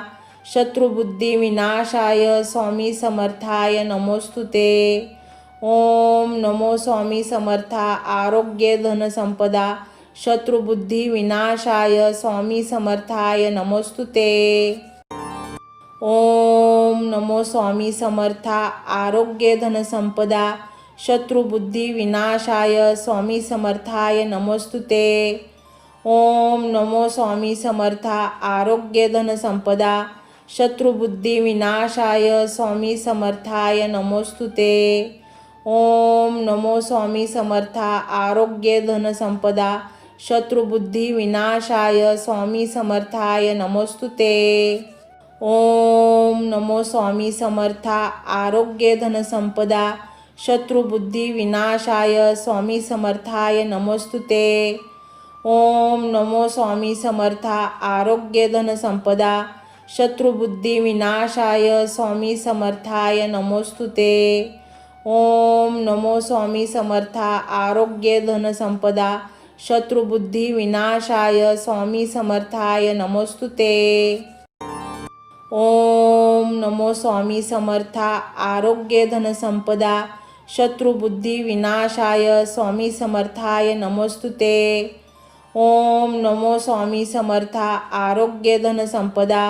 शत्रुबुद्धी विनाशाय स्वामी समर्थाय नमोस्तुते। ओम नमो स्वामी समर्था आरोग्य धन संपदा शत्रुबुद्धी विनाशाय स्वामी समर्थाय नमोस्तुते। ओम नमो स्वामी समर्था आरोग्य धन संपदा शत्रुबुद्धी विनाशाय स्वामी समर्थाय नमोस्तुते। ओम नमो स्वामी समर्था आरोग्य धन संपदा शत्रुबुद्धी विनाशाय स्वामी समर्थाय नमोस्तुते। ओम नमो स्वामी समर्था आरोग्य धन संपदा शत्रुबुद्धी विनाशाय स्वामी समर्थाय नमोस्तुते। ओम नमो स्वामी समर्था आरोग्य धन संपदा शत्रुबुद्धी विनाशाय स्वामी समर्थाय नमोस्तुते। ओम नमो स्वामी समर्था आरोग्य धन संपदा शत्रुबुद्धी विनाशाय स्वामी समर्थाय नमोस्तुते। ओम नमो स्वामी समर्था आरोग्य धन संपदा शत्रुबुद्धी विनाशाय स्वामी समर्थाय नमोस्तुते। ओम नमो स्वामी समर्था आरोग्य धन संपदा शत्रुबुद्धी विनाशाय स्वामी समर्थाय नमोस्तुते। ओम नमो स्वामी समर्था आरोग्य धन संपदा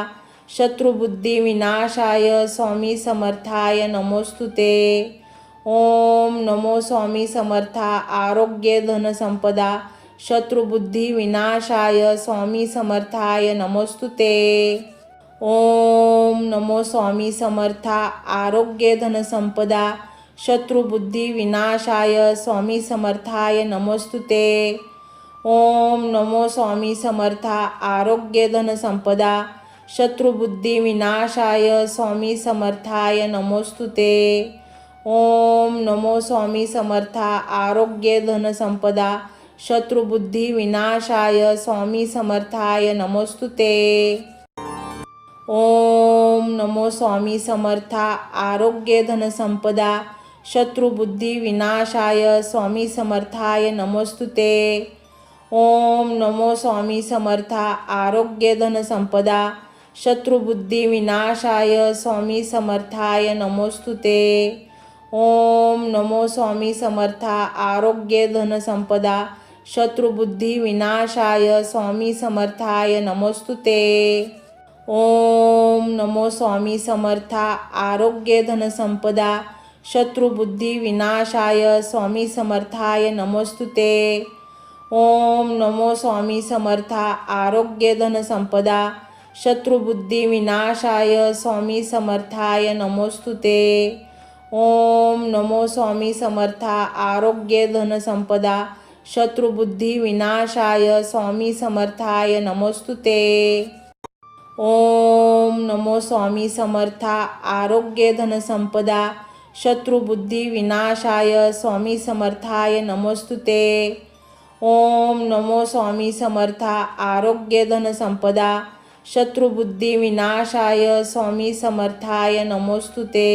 शत्रुबुद्धी विनाशाय स्वामी समर्थाय नमोस्तुते। ओम नमो स्वामी समर्था आरोग्य धन संपदा शत्रुबुद्धी विनाशाय स्वामी समर्थाय नमोस्तुते। ओम नमो स्वामी समर्था आरोग्य धन संपदा शत्रुबुद्धी विनाशाय स्वामी समर्थाय नमोस्तुते। ओम नमो स्वामी समर्था आरोग्य धन संपदा शत्रुबुद्धी विनाशाय स्वामी समर्थाय नमोस्तुते। ओम नमो स्वामी समर्था आरोग्य धन संपदा शत्रुबुद्धी विनाशाय स्वामी समर्थाय नमोस्तुते। ओम नमो स्वामी समर्था आरोग्य धन संपदा शत्रुबुद्धी विनाशाय स्वामी समर्थाय नमोस्तुते। ओम नमो स्वामी समर्था आरोग्य धन संपदा शत्रुबुद्धी विनाशाय स्वामी समर्थाय नमोस्तुते। ओम नमो स्वामी समर्था आरोग्य धन संपदा शत्रुबुद्धी विनाशाय स्वामी समर्थाय नमोस्तुते। ओम नमो स्वामी समर्था आरोग्य धन संपदा शत्रुबुद्धी विनाशाय स्वामी समर्थाय नमोस्तुते। ओम नमो स्वामी समर्था आरोग्य धन संपदा शत्रुबुद्धी विनाशाय स्वामी समर्थाय नमोस्तुते। ओम नमो स्वामी समर्था आरोग्य धन संपदा शत्रुबुद्धी विनाशाय स्वामी समर्थाय नमोस्तुते। ओम नमो स्वामी समर्था आरोग्य धन संपदा शत्रुबुद्धी विनाशाय स्वामी समर्थाय नमोस्तुते। ओम नमो स्वामी समर्था आरोग्य धन संपदा शत्रुबुद्धी विनाशाय स्वामी समर्थाय नमोस्तुते।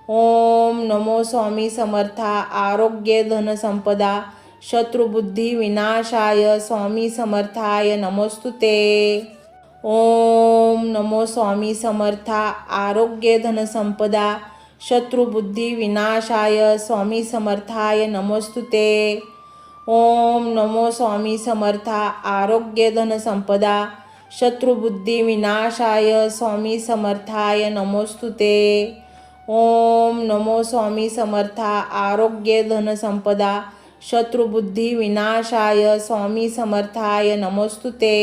ओम नमो स्वामी समर्था आरोग्य धन संपदा शत्रुबुद्धी विनाशाय स्वामी समर्थाय नमोस्तुते। ओम नमो स्वामी समर्था आरोग्य धन संपदा शत्रुबुद्धी विनाशाय स्वामी समर्थाय नमोस्तुते। ओम नमो स्वामी समर्था आरोग्य धन संपदा शत्रुबुद्धी विनाशाय स्वामी समर्थाय नमोस्तुते। ओम नमो स्वामी समर्था आरोग्य धन संपदा शत्रुबुद्धी विनाशाय स्वामी समर्थाय नमोस्तुते।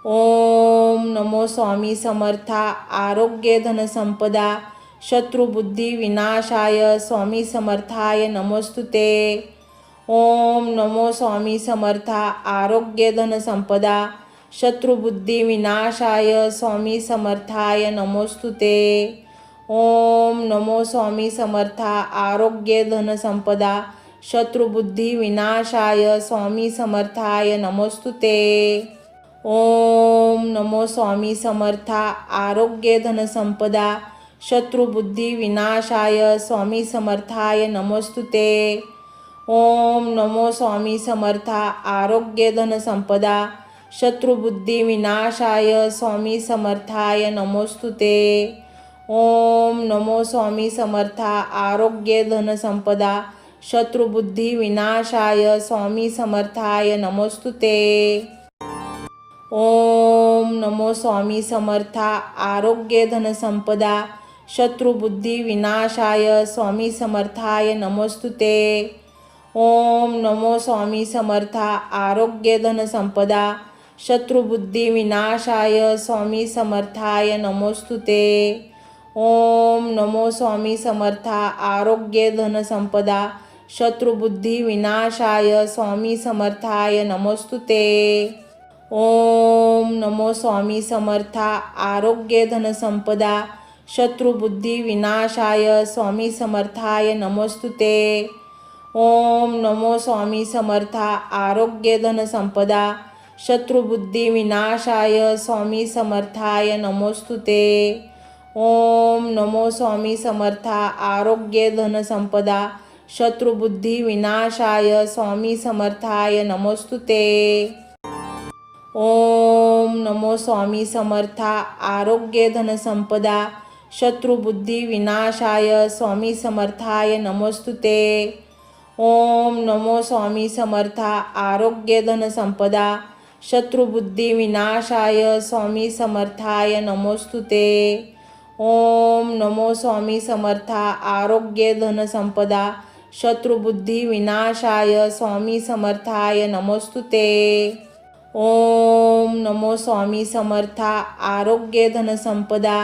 ओम नमो स्वामी समर्था आरोग्य धन संपदा शत्रुबुद्धी विनाशाय स्वामी समर्थाय नमोस्तुते। ओम नमो स्वामी समर्था आरोग्य धन संपदा शत्रुबुद्धी विनाशाय स्वामी समर्थाय नमोस्तुते। ओम नमो स्वामी समर्था आरोग्य धन संपदा शत्रुबुद्धी विनाशाय स्वामी समर्थाय नमोस्तुते। ओम नमो स्वामी समर्था आरोग्य धन संपदा शत्रुबुद्धी विनाशाय स्वामी समर्थाय नमोस्तुते। ओम नमो स्वामी समर्था आरोग्य धन संपदा शत्रुबुद्धी विनाशाय स्वामी समर्थाय नमोस्तुते। ओम नमो स्वामी समर्था आरोग्य धन संपदा शत्रुबुद्धी विनाशाय स्वामी समर्थाय नमोस्तुते। ओम नमो स्वामी समर्था आरोग्य धन संपदा शत्रुबुद्धी विनाशाय स्वामी समर्थाय नमोस्तुते। ओम नमो स्वामी समर्था आरोग्य धन संपदा शत्रुबुद्धी विनाशाय स्वामी समर्थाय नमोस्तुते। ओम नमो स्वामी समर्था आरोग्य धन संपदा शत्रुबुद्धी विनाशाय स्वामी समर्थाय नमोस्तुते। ओम नमो स्वामी समर्था आरोग्य धन संपदा शत्रुबुद्धी विनाशाय स्वामी समर्थाय नमोस्तुते। ओम नमो स्वामी समर्था आरोग्य धन संपदा शत्रुबुद्धी विनाशाय स्वामी समर्थाय नमोस्तुते। ओम नमो स्वामी समर्था आरोग्य धन संपदा शत्रुबुद्धी विनाशाय स्वामी समर्थाय नमोस्तुते। ओम नमो स्वामी समर्था आरोग्य धन संपदा शत्रुबुद्धी विनाशाय स्वामी समर्थाय नमोस्तुते। ओम नमो स्वामी समर्था आरोग्य धन संपदा शत्रुबुद्धी विनाशाय स्वामी समर्थाय नमोस्तुते। ओम नमो स्वामी समर्था आरोग्य धन संपदा शत्रुबुद्धी विनाशाय स्वामी समर्थाय नमोस्तुते। ओम नमो स्वामी समर्था आरोग्य धन संपदा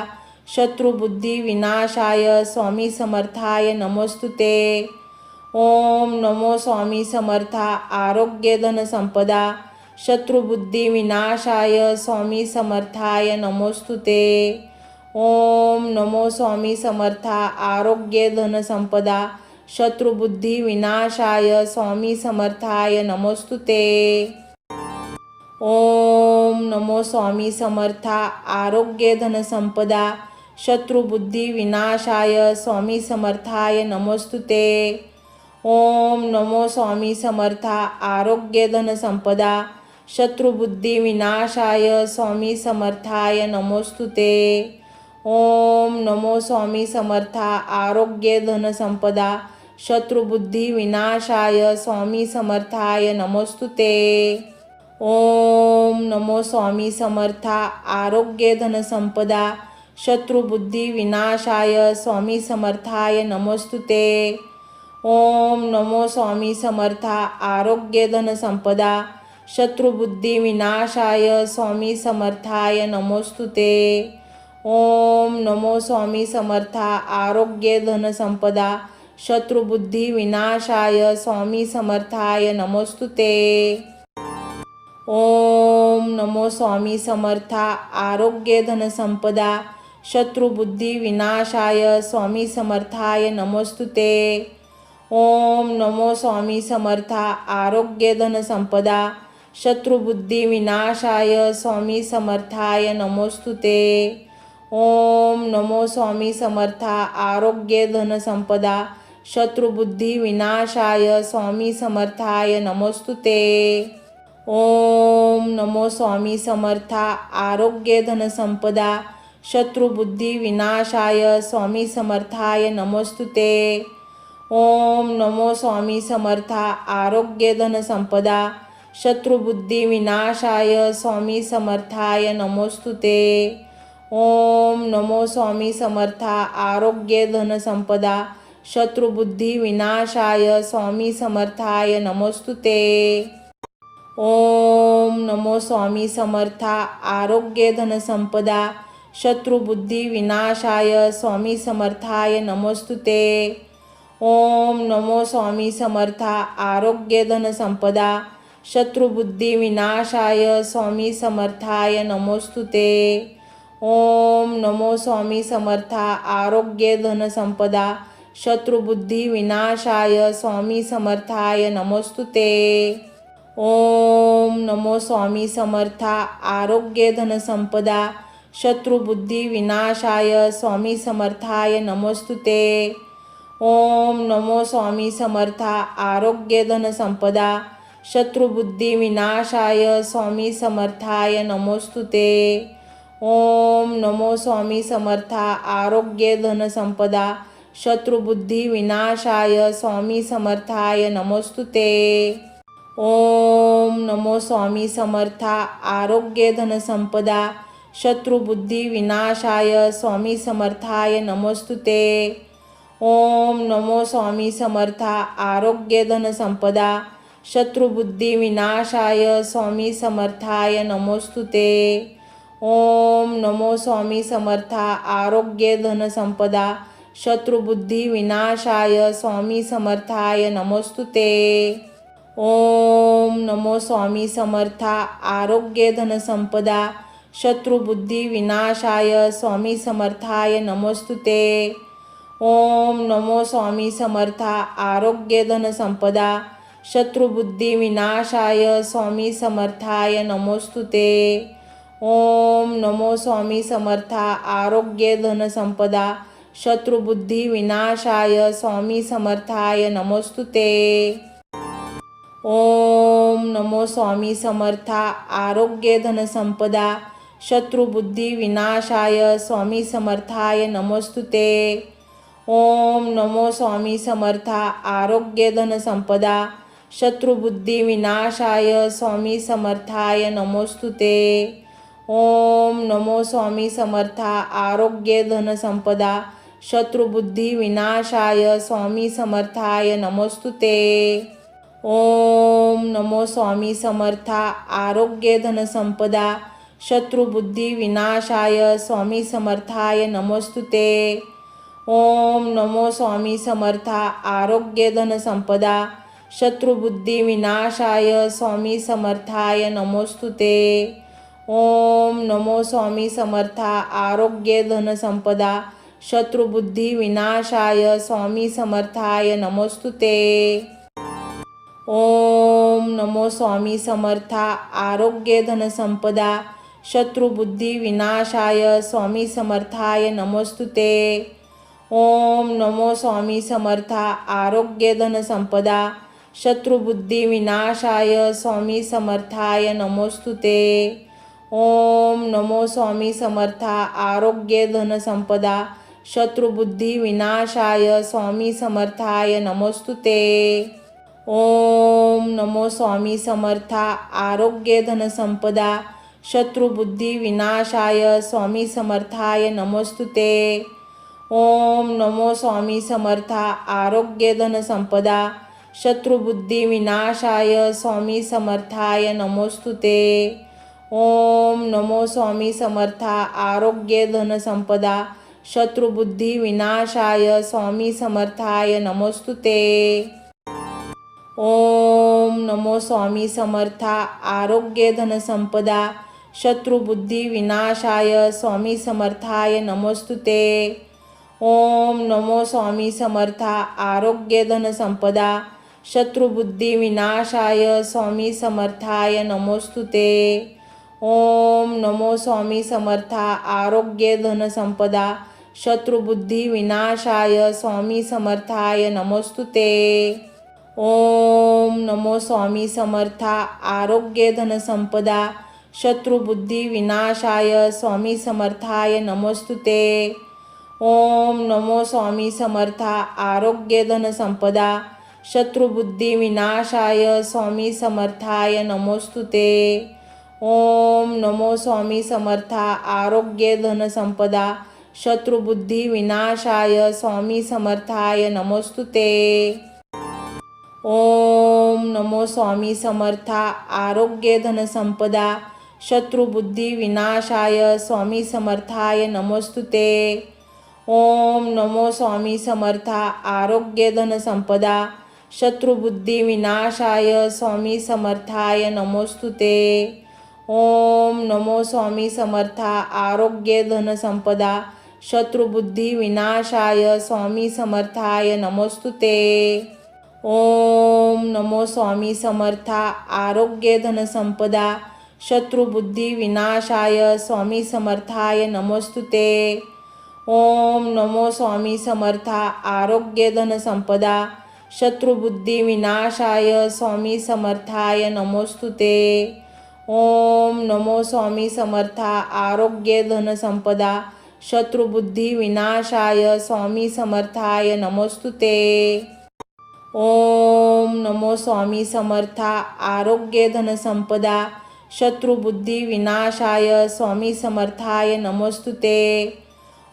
शत्रुबुद्धी विनाशाय स्वामी समर्थाय नमोस्तुते। ओम नमो स्वामी समर्था आरोग्य धन संपदा शत्रुबुद्धी विनाशाय स्वामी समर्थाय नमोस्तुते। ओम नमो स्वामी समर्था आरोग्य धन संपदा शत्रुबुद्धी विनाशाय स्वामी समर्थाय नमोस्तुते। ओम नमो स्वामी समर्था आरोग्य धन संपदा शत्रुबुद्धी विनाशाय स्वामी समर्थाय नमोस्तुते। ओम नमो स्वामी समर्था आरोग्य धन संपदा शत्रुबुद्धी विनाशाय स्वामी समर्थाय नमोस्तुते। ओम नमो स्वामी समर्था आरोग्य धन संपदा शत्रुबुद्धी विनाशाय स्वामी समर्थाय नमोस्तुते। ओम नमो स्वामी समर्था आरोग्य धन संपदा शत्रुबुद्धी विनाशाय स्वामी समर्थाय नमोस्तुते। ओम नमो स्वामी समर्था आरोग्य धन संपदा शत्रुबुद्धी विनाशाय स्वामी समर्थाय नमोस्तुते। ओम नमो स्वामी समर्था आरोग्य धन संपदा शत्रुबुद्धी विनाशाय स्वामी समर्थाय नमोस्तुते। ओम नमो स्वामी समर्था आरोग्य धन संपदा शत्रुबुद्धी विनाशाय स्वामी समर्थाय नमोस्तुते। ओम नमो स्वामी समर्था आरोग्य धन संपदा शत्रुबुद्धी विनाशाय स्वामी समर्थाय नमोस्तुते। ओम नमो स्वामी समर्था आरोग्य धन संपदा शत्रुबुद्धी विनाशाय स्वामी समर्थाय नमोस्तुते। ओम नमो स्वामी समर्था आरोग्य धन संपदा शत्रुबुद्धी विनाशाय स्वामी समर्थाय नमोस्तुते। ओम नमो स्वामी समर्था आरोग्य धन संपदा शत्रुबुद्धी विनाशाय स्वामी समर्थाय नमोस्तुते। ओम नमो स्वामी समर्था आरोग्य धन संपदा शत्रुबुद्धी विनाशाय स्वामी समर्थाय नमोस्तुते। ओम नमो स्वामी समर्था आरोग्य धन संपदा शत्रुबुद्धी विनाशाय स्वामी समर्थाय नमोस्तुते। ओम नमो स्वामी समर्था आरोग्य धन संपदा शत्रुबुद्धी विनाशाय स्वामी समर्थाय नमोस्तुते। ओम नमो स्वामी समर्था आरोग्य धन संपदा शत्रुबुद्धी विनाशाय स्वामी समर्थाय नमोस्तुते। ओम नमो स्वामी समर्था आरोग्य धन संपदा शत्रुबुद्धी विनाशाय स्वामी समर्थाय नमोस्तुते। ओम नमो स्वामी समर्था आरोग्य धन संपदा शत्रुबुद्धी विनाशाय स्वामी समर्थाय नमोस्तुते। ओम नमो स्वामी समर्था आरोग्य धन संपदा शत्रुबुद्धी विनाशाय स्वामी समर्थाय नमोस्तुते। ओम नमो स्वामी समर्था आरोग्य धन संपदा शत्रुबुद्धी विनाशाय स्वामी समर्थाय नमोस्तुते। ओम नमो स्वामी समर्था आरोग्य धन संपदा शत्रुबुद्धी विनाशाय स्वामी समर्थाय नमोस्तुते। ओम नमो स्वामी समर्था आरोग्य धन संपदा शत्रुबुद्धी विनाशाय स्वामी समर्थाय नमोस्तुते। ओम नमो स्वामी समर्था आरोग्य धन संपदा शत्रुबुद्धी विनाशाय स्वामी समर्थाय नमोस्तुते। ओम नमो स्वामी समर्था आरोग्य धन संपदा शत्रुबुद्धी विनाशाय स्वामी समर्थाय नमोस्तुते। ओम नमो स्वामी समर्था आरोग्य धन संपदा शत्रुबुद्धी विनाशाय स्वामी समर्थाय नमोस्तुते। ओम नमो स्वामी समर्था आरोग्य धन संपदा शत्रुबुद्धी विनाशाय स्वामी समर्थाय नमोस्तुते। ओम नमो स्वामी समर्था आरोग्य धन संपदा शत्रुबुद्धी विनाशाय स्वामी समर्थाय नमोस्तुते। ओम नमो स्वामी समर्था आरोग्य धन संपदा शत्रुबुद्धी विनाशाय स्वामी समर्थाय नमोस्तुते। ओम नमो स्वामी समर्था आरोग्य धन संपदा शत्रुबुद्धी विनाशाय स्वामी समर्थाय नमोस्तुते। ओम नमो स्वामी समर्था आरोग्य धन संपदा शत्रुबुद्धी विनाशाय स्वामी समर्थाय नमोस्तुते। ओम नमो स्वामी समर्था आरोग्य धन संपदा शत्रुबुद्धी विनाशाय स्वामी समर्थाय नमोस्तुते। ओम नमो स्वामी समर्था आरोग्य धन संपदा शत्रुबुद्धी विनाशाय स्वामी समर्थाय नमोस्तुते। ओम नमो स्वामी समर्था आरोग्य धन संपदा शत्रुबुद्धी विनाशाय स्वामी समर्थाय नमोस्तुते। ओम नमो स्वामी समर्था आरोग्य धन संपदा शत्रुबुद्धी विनाशाय स्वामी समर्थाय नमोस्तुते। ओम नमो स्वामी समर्था आरोग्य धन संपदा शत्रुबुद्धी विनाशाय स्वामी समर्थाय नमोस्तुते। ओम नमो स्वामी समर्था आरोग्य धन संपदा शत्रुबुद्धी विनाशाय स्वामी समर्थाय नमोस्तुते। ओम नमो स्वामी समर्था आरोग्य धन संपदा शत्रुबुद्धी विनाशाय स्वामी समर्थाय नमोस्तुते। ओम नमो स्वामी समर्था आरोग्य धन संपदा शत्रुबुद्धी विनाशाय स्वामी समर्थाय नमोस्तुते। ओम नमो स्वामी समर्था आरोग्य धन संपदा शत्रुबुद्धी विनाशाय स्वामी समर्थाय नमोस्तुते। ओम नमो स्वामी समर्था आरोग्य धन संपदा शत्रुबुद्धी विनाशाय स्वामी समर्थाय नमोस्तुते। ओम नमो स्वामी समर्था आरोग्य धन संपदा शत्रुबुद्धी विनाशाय स्वामी समर्थाय नमोस्तुते। ओम नमो स्वामी समर्था आरोग्य धन संपदा शत्रुबुद्धी विनाशाय स्वामी समर्थाय नमोस्तुते। ओम नमो स्वामी समर्था आरोग्य धन संपदा शत्रुबुद्धी विनाशाय स्वामी समर्थाय नमोस्तुते। ओम नमो स्वामी समर्था आरोग्य धन संपदा शत्रुबुद्धी विनाशाय स्वामी समर्थाय नमोस्तुते। ओम नमो स्वामी समर्था आरोग्य धन संपदा शत्रुबुद्धी विनाशाय स्वामी समर्थाय नमोस्तुते। ओम नमो स्वामी समर्था आरोग्य धन संपदा शत्रुबुद्धी विनाशाय स्वामी समर्थाय नमोस्तुते। ओम नमो स्वामी समर्था आरोग्य धन संपदा शत्रुबुद्धी विनाशाय स्वामी समर्थाय नमोस्तुते। ओम नमो स्वामी समर्था आरोग्य धन संपदा शत्रुबुद्धी विनाशाय स्वामी समर्थाय नमोस्तुते। ओम नमो स्वामी समर्था आरोग्य धन संपदा शत्रुबुद्धी विनाशाय स्वामी समर्थाय नमोस्तुते। ओम नमो स्वामी समर्था आरोग्य धन संपदा शत्रुबुद्धी विनाशाय स्वामी समर्थाय नमोस्तुते.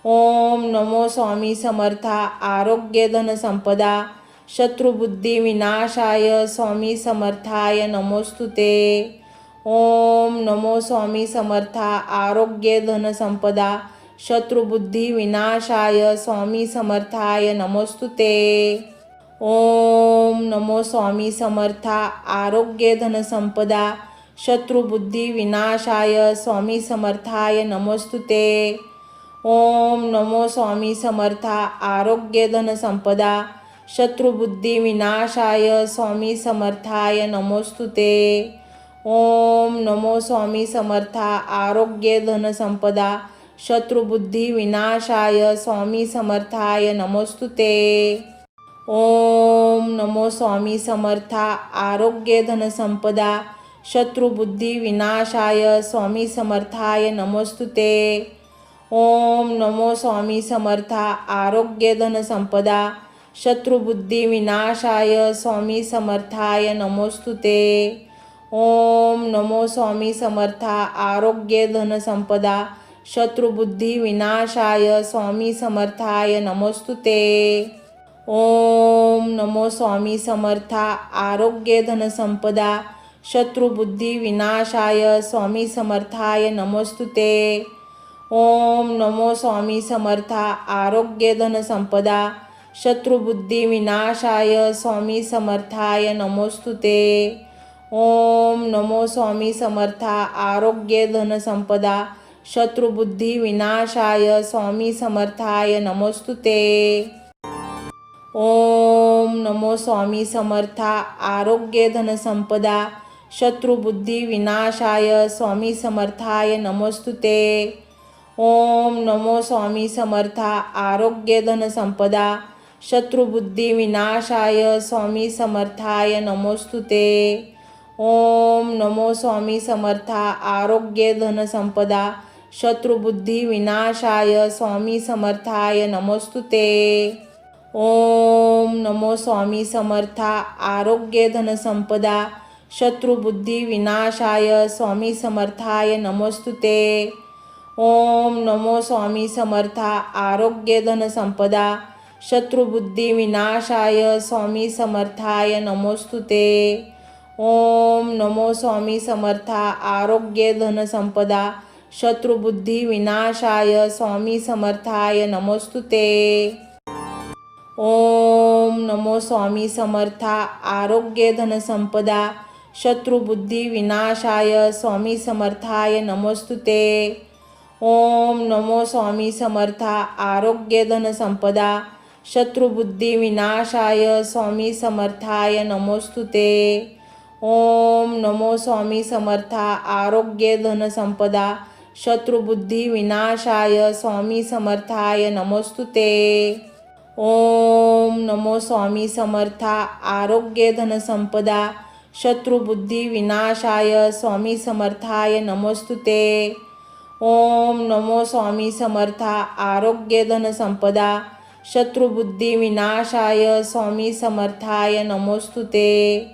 ओम नमो स्वामी समर्था. आरोग्य धन संपदा शत्रुबुद्धी विनाशाय स्वामी समर्थाय नमोस्तुते. ओम नमो स्वामी समर्था. आरोग्य धन संपदा शत्रुबुद्धी विनाशाय स्वामी समर्थाय नमोस्तुते. ओम नमो स्वामी समर्था. आरोग्य धन संपदा शत्रुबुद्धी विनाशाय स्वामी समर्थाय नमोस्तुते. ओम नमो स्वामी समर्था. आरोग्य धन संपदा शत्रुबुद्धी विनाशाय स्वामी समर्थाय नमोस्तुते. ओम नमो स्वामी समर्था. आरोग्य धन संपदा शत्रुबुद्धी विनाशाय स्वामी समर्थाय नमोस्तुते. ओम नमो स्वामी समर्था. आरोग्य धन संपदा शत्रुबुद्धी विनाशाय स्वामी समर्थाय नमोस्तुते. ओम नमो स्वामी समर्था. आरोग्य धन संपदा शत्रुबुद्धी विनाशाय स्वामी समर्थाय नमोस्तुते. ओम नमो स्वामी समर्था. आरोग्य धन संपदा शत्रुबुद्धी विनाशाय स्वामी समर्थाय नमोस्तुते. ओम नमो स्वामी समर्था. आरोग्य धन संपदा शत्रुबुद्धी विनाशाय स्वामी समर्थाय नमोस्तुते. ओम नमो स्वामी समर्था. आरोग्य धन संपदा शत्रुबुद्धी विनाशाय स्वामी समर्थाय नमोस्तुते. ओम नमो स्वामी समर्था. आरोग्य धन संपदा शत्रुबुद्धी विनाशाय स्वामी समर्थाय नमोस्तुते. ओम नमो स्वामी समर्था. आरोग्य धन संपदा शत्रुबुद्धी विनाशाय स्वामी समर्थाय नमोस्तुते. ओम नमो स्वामी समर्था. आरोग्य धन संपदा शत्रुबुद्धी विनाशाय स्वामी समर्थाय नमोस्तुते. ओम नमो स्वामी समर्था. आरोग्य धन संपदा शत्रुबुद्धी विनाशाय स्वामी समर्थाय नमोस्तुते. ओम नमो स्वामी समर्था. आरोग्य धन संपदा शत्रुबुद्धी विनाशाय स्वामी समर्थाय नमोस्तुते. ओम नमो स्वामी समर्था. आरोग्य धन संपदा शत्रुबुद्धी विनाशाय स्वामी समर्थाय नमोस्तुते. ओम नमो स्वामी समर्था. आरोग्य धन संपदा शत्रुबुद्धी विनाशाय स्वामी समर्थाय नमोस्तुते. ओम नमो स्वामी समर्था. आरोग्य धन संपदा शत्रुबुद्धी विनाशाय स्वामी समर्थाय नमोस्तुते. ओम नमो स्वामी समर्था. आरोग्य धन संपदा शत्रुबुद्धी विनाशाय स्वामी समर्थाय नमोस्तुते. ओम नमो स्वामी समर्था. आरोग्य धन संपदा शत्रुबुद्धी विनाशाय स्वामी समर्थाय नमोस्तुते. ओम नमो स्वामी समर्था. आरोग्य धन संपदा शत्रुबुद्धी विनाशाय स्वामी समर्थाय नमोस्तुते. ओम नमो स्वामी समर्था. आरोग्य धन संपदा शत्रुबुद्धी विनाशाय स्वामी समर्थाय नमोस्तुते.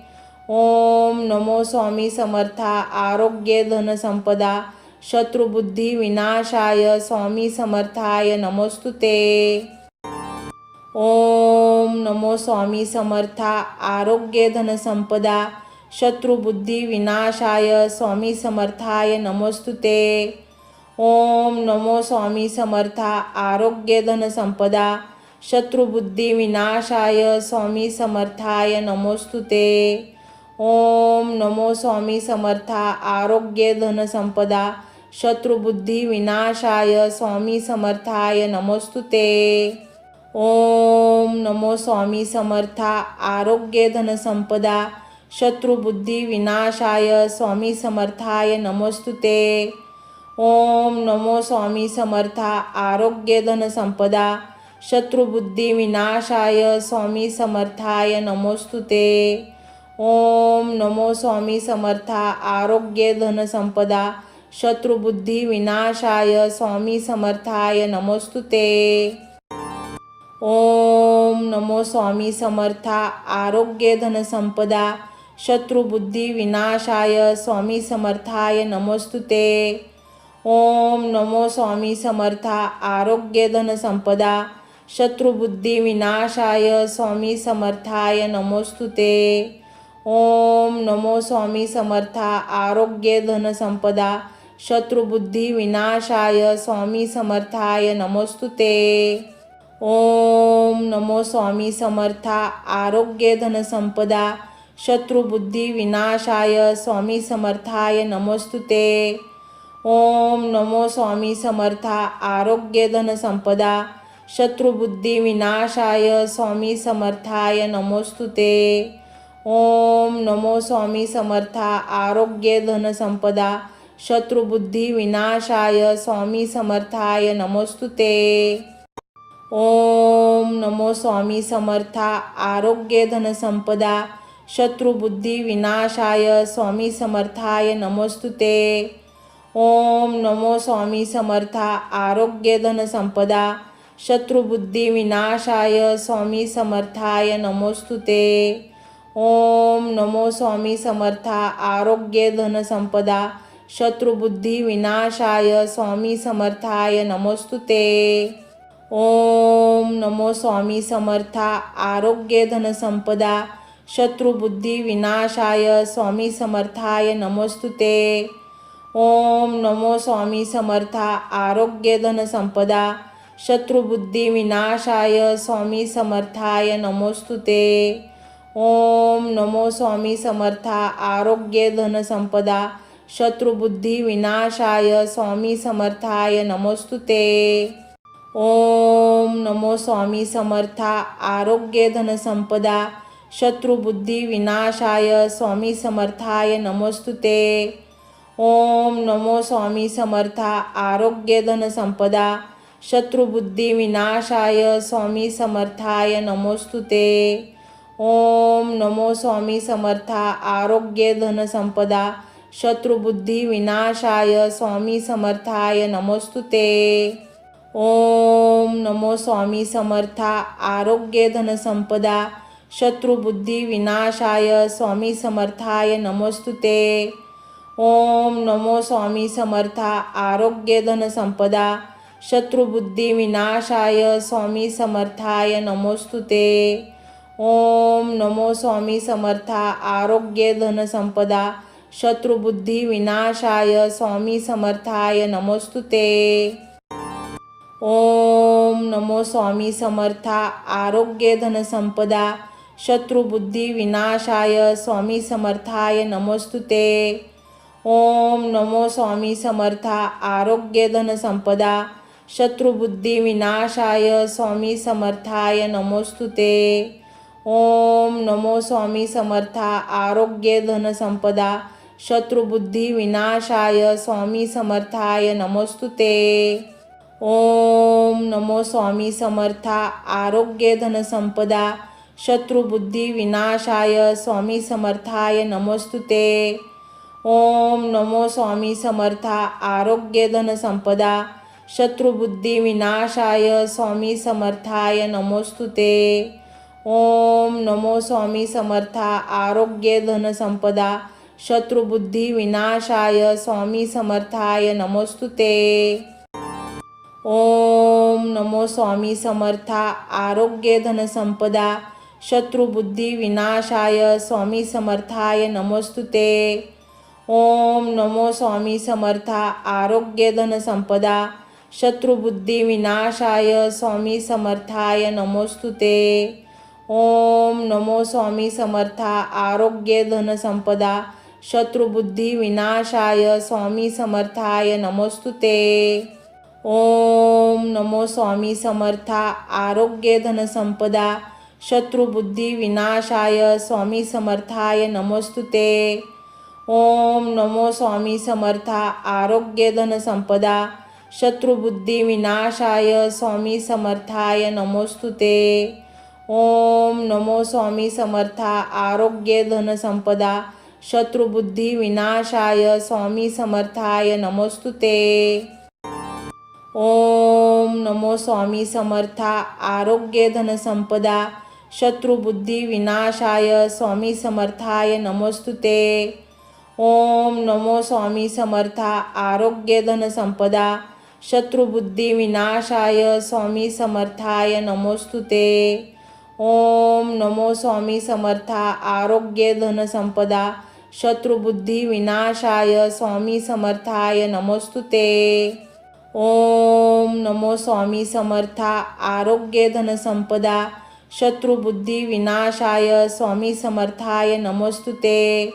ओम नमो स्वामी समर्था. आरोग्य धन संपदा शत्रुबुद्धी विनाशाय स्वामी समर्थाय नमोस्तुते. ओम नमो स्वामी समर्था. आरोग्य धन संपदा शत्रुबुद्धी विनाशाय स्वामी समर्थाय नमोस्तुते. ओम नमो स्वामी समर्था. आरोग्य धन संपदा शत्रुबुद्धी विनाशाय स्वामी समर्थाय नमोस्तुते. ओम नमो स्वामी समर्था. आरोग्य धन संपदा शत्रुबुद्धी विनाशाय स्वामी समर्थाय नमोस्तुते. ओम नमो स्वामी समर्था. आरोग्य धन संपदा शत्रुबुद्धी विनाशाय स्वामी समर्थाय नमोस्तुते. ओम नमो स्वामी समर्था. आरोग्य धन संपदा शत्रुबुद्धी विनाशाय स्वामी समर्थाय नमोस्तुते. ओम नमो स्वामी समर्था. आरोग्य धन संपदा शत्रुबुद्धी विनाशाय स्वामी समर्थाय नमोस्तुते. ओम नमो स्वामी समर्था. आरोग्य धन संपदा शत्रुबुद्धी विनाशाय स्वामी समर्थाय नमोस्तुते। ओम नमो स्वामी समर्था आरोग्य धन संपदा शत्रुबुद्धी विनाशाय स्वामी समर्थाय नमोस्तुते। ओम नमो स्वामी समर्था आरोग्य धन संपदा शत्रुबुद्धी विनाशाय स्वामी समर्थाय नमोस्तुते। ओम नमो स्वामी समर्था आरोग्य धन संपदा शत्रुबुद्धी विनाशाय स्वामी समर्थाय नमोस्तुते। ओम नमो स्वामी समर्था आरोग्य धन संपदा शत्रुबुद्धी विनाशाय स्वामी समर्थाय नमोस्तुते। ओम नमो स्वामी समर्था आरोग्य धन संपदा शत्रुबुद्धी विनाशाय स्वामी समर्थाय नमोस्तुते। ओम नमो स्वामी समर्था आरोग्य धन संपदा शत्रुबुद्धी विनाशाय स्वामी समर्थाय नमोस्तुते। ओम नमो स्वामी समर्था आरोग्य धन संपदा शत्रुबुद्धी विनाशाय स्वामी समर्थाय नमोस्तुते। ओम नमो स्वामी समर्था आरोग्य धन संपदा शत्रुबुद्धी विनाशाय स्वामी समर्थाय नमोस्तुते। ओम नमो स्वामी समर्था आरोग्य धन संपदा शत्रुबुद्धी विनाशाय स्वामी समर्थाय नमोस्तुते। ओम नमो स्वामी समर्था आरोग्य धन संपदा शत्रुबुद्धी विनाशाय स्वामी समर्थाय नमोस्तुते। ओम नमो स्वामी समर्था आरोग्य धन संपदा शत्रुबुद्धी विनाशाय स्वामी समर्थाय नमोस्तुते। ओम नमो स्वामी समर्था आरोग्य धन संपदा शत्रुबुद्धी विनाशाय स्वामी समर्थाय नमोस्तुते। ओम नमो स्वामी समर्था आरोग्य धन संपदा शत्रुबुद्धी विनाशाय स्वामी समर्थाय नमोस्तुते। ओम नमो स्वामी समर्था आरोग्य धन संपदा शत्रुबुद्धी विनाशाय स्वामी समर्थाय नमोस्तुते। ओम नमो स्वामी समर्था आरोग्य धन संपदा शत्रुबुद्धी विनाशाय स्वामी समर्थाय नमोस्तुते। ओम नमो स्वामी समर्था आरोग्य धन संपदा शत्रुबुद्धी विनाशाय स्वामी समर्थाय नमोस्तुते। ओम नमो स्वामी समर्था आरोग्य धन संपदा शत्रुबुद्धी विनाशाय स्वामी समर्थाय नमोस्तुते। ओम नमो स्वामी समर्था आरोग्य धन संपदा शत्रुबुद्धी विनाशाय स्वामी समर्थाय नमोस्तुते। ओम नमो स्वामी समर्था आरोग्य धन संपदा शत्रुबुद्धी विनाशाय स्वामी समर्थाय नमोस्तुते। ओम नमो स्वामी समर्था आरोग्य धन संपदा शत्रुबुद्धी विनाशाय स्वामी समर्थाय नमोस्तुते। ओम नमो स्वामी समर्था आरोग्य धन संपदा शत्रुबुद्धी विनाशाय स्वामी समर्थाय नमोस्तुते। ओम नमो स्वामी समर्था आरोग्य धन संपदा शत्रुबुद्धी विनाशाय स्वामी समर्थाय नमोस्तुते। ओम नमो स्वामी समर्था आरोग्य धन संपदा शत्रुबुद्धी विनाशाय स्वामी समर्थाय नमोस्तुते। ओम नमो स्वामी समर्था आरोग्य धन संपदा शत्रुबुद्धी विनाशाय स्वामी समर्थाय नमोस्तुते। ओम नमो स्वामी समर्था आरोग्य धन संपदा शत्रुबुद्धी विनाशाय स्वामी समर्थाय नमोस्तुते। ओम नमो स्वामी समर्था आरोग्य धन संपदा शत्रुबुद्धी विनाशाय स्वामी समर्थाय नमोस्तुते। ओम नमो स्वामी समर्था आरोग्य धन संपदा शत्रुबुद्धी विनाशाय स्वामी समर्थाय नमोस्तुते। ओम नमो स्वामी समर्था आरोग्य धन संपदा शत्रुबुद्धी विनाशाय स्वामी समर्थाय नमोस्तुते। ओम नमो स्वामी समर्था आरोग्य धन संपदा शत्रुबुद्धी विनाशाय स्वामी समर्थाय नमोस्तुते। ओम नमो स्वामी समर्था आरोग्य धन संपदा शत्रुबुद्धी विनाशाय स्वामी समर्थाय नमोस्तुते. ओम नमो स्वामी समर्था. आरोग्य धन संपदा शत्रुबुद्धी विनाशाय स्वामी समर्थाय नमोस्तुते. ओम नमो स्वामी समर्था. आरोग्य धन संपदा शत्रुबुद्धी विनाशाय स्वामी समर्थाय नमोस्तुते. ओम नमो स्वामी समर्था. आरोग्य धन संपदा शत्रुबुद्धी विनाशाय स्वामी समर्थाय नमोस्तुते.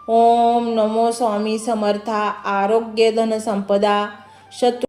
ओम नमो स्वामी समर्था. आरोग्य धन संपदा शत्रु